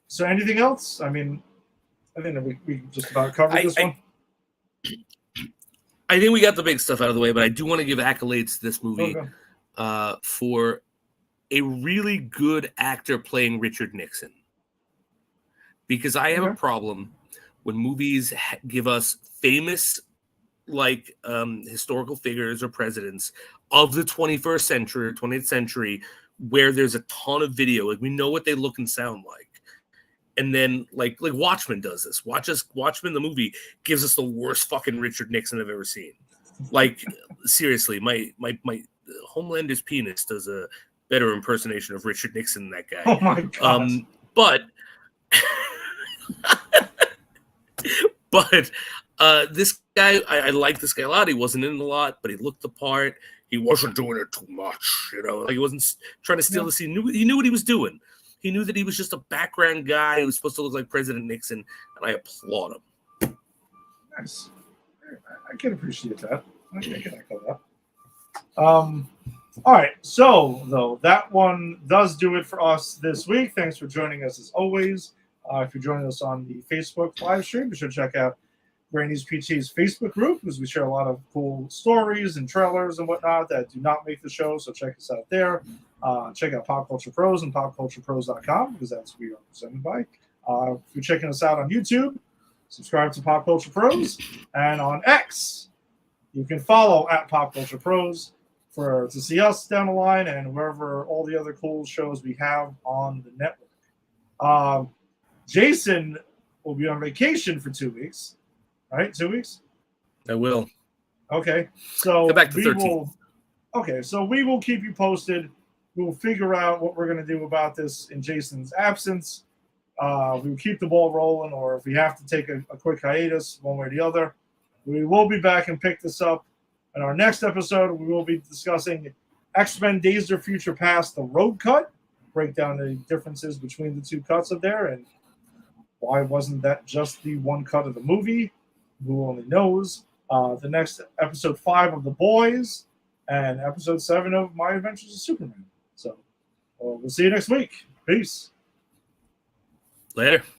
So anything else? I mean, I think that we just about covered this one. I think we got the big stuff out of the way, but I do want to give accolades to this movie for a really good actor playing Richard Nixon. Because I have a problem when movies give us famous, like, historical figures or presidents of the 21st century or 20th century, where there's a ton of video. Like, we know what they look and sound like. And then, like Watchmen does this. Watchmen, the movie, gives us the worst fucking Richard Nixon I've ever seen. Like, seriously, my Homelander's penis does a better impersonation of Richard Nixon than that guy. Oh my God. But this guy, I like this guy a lot. He wasn't in a lot, but he looked the part. He wasn't doing it too much, like, he wasn't trying to steal the scene. He knew what he was doing. He knew that he was just a background guy who was supposed to look like President Nixon, and I applaud him. Nice. I can appreciate that. I can echo that. All right. So, though, that one does do it for us this week. Thanks for joining us as always. If you're joining us on the Facebook live stream, be sure to check out Granny's PT's Facebook group, because we share a lot of cool stories and trailers and whatnot that do not make the show. So check us out there. Check out Pop Culture Pros and popculturepros.com, because that's who we are presented by. If you're checking us out on YouTube, subscribe to Pop Culture Pros. And on X, you can follow at Pop Culture Pros to see us down the line and wherever all the other cool shows we have on the network. Jason will be on vacation for 2 weeks, right? 2 weeks? I will. Okay. So go back to 13. So we will keep you posted. We'll figure out what we're going to do about this in Jason's absence. We'll keep the ball rolling, or if we have to take a quick hiatus one way or the other, we will be back and pick this up. In our next episode, we will be discussing X-Men Days of Future Past, the road cut, break down the differences between the two cuts of there, and why wasn't that just the one cut of the movie? Who only knows? The next episode 5 of The Boys, and episode 7 of My Adventures of Superman. So we'll see you next week. Peace. Later.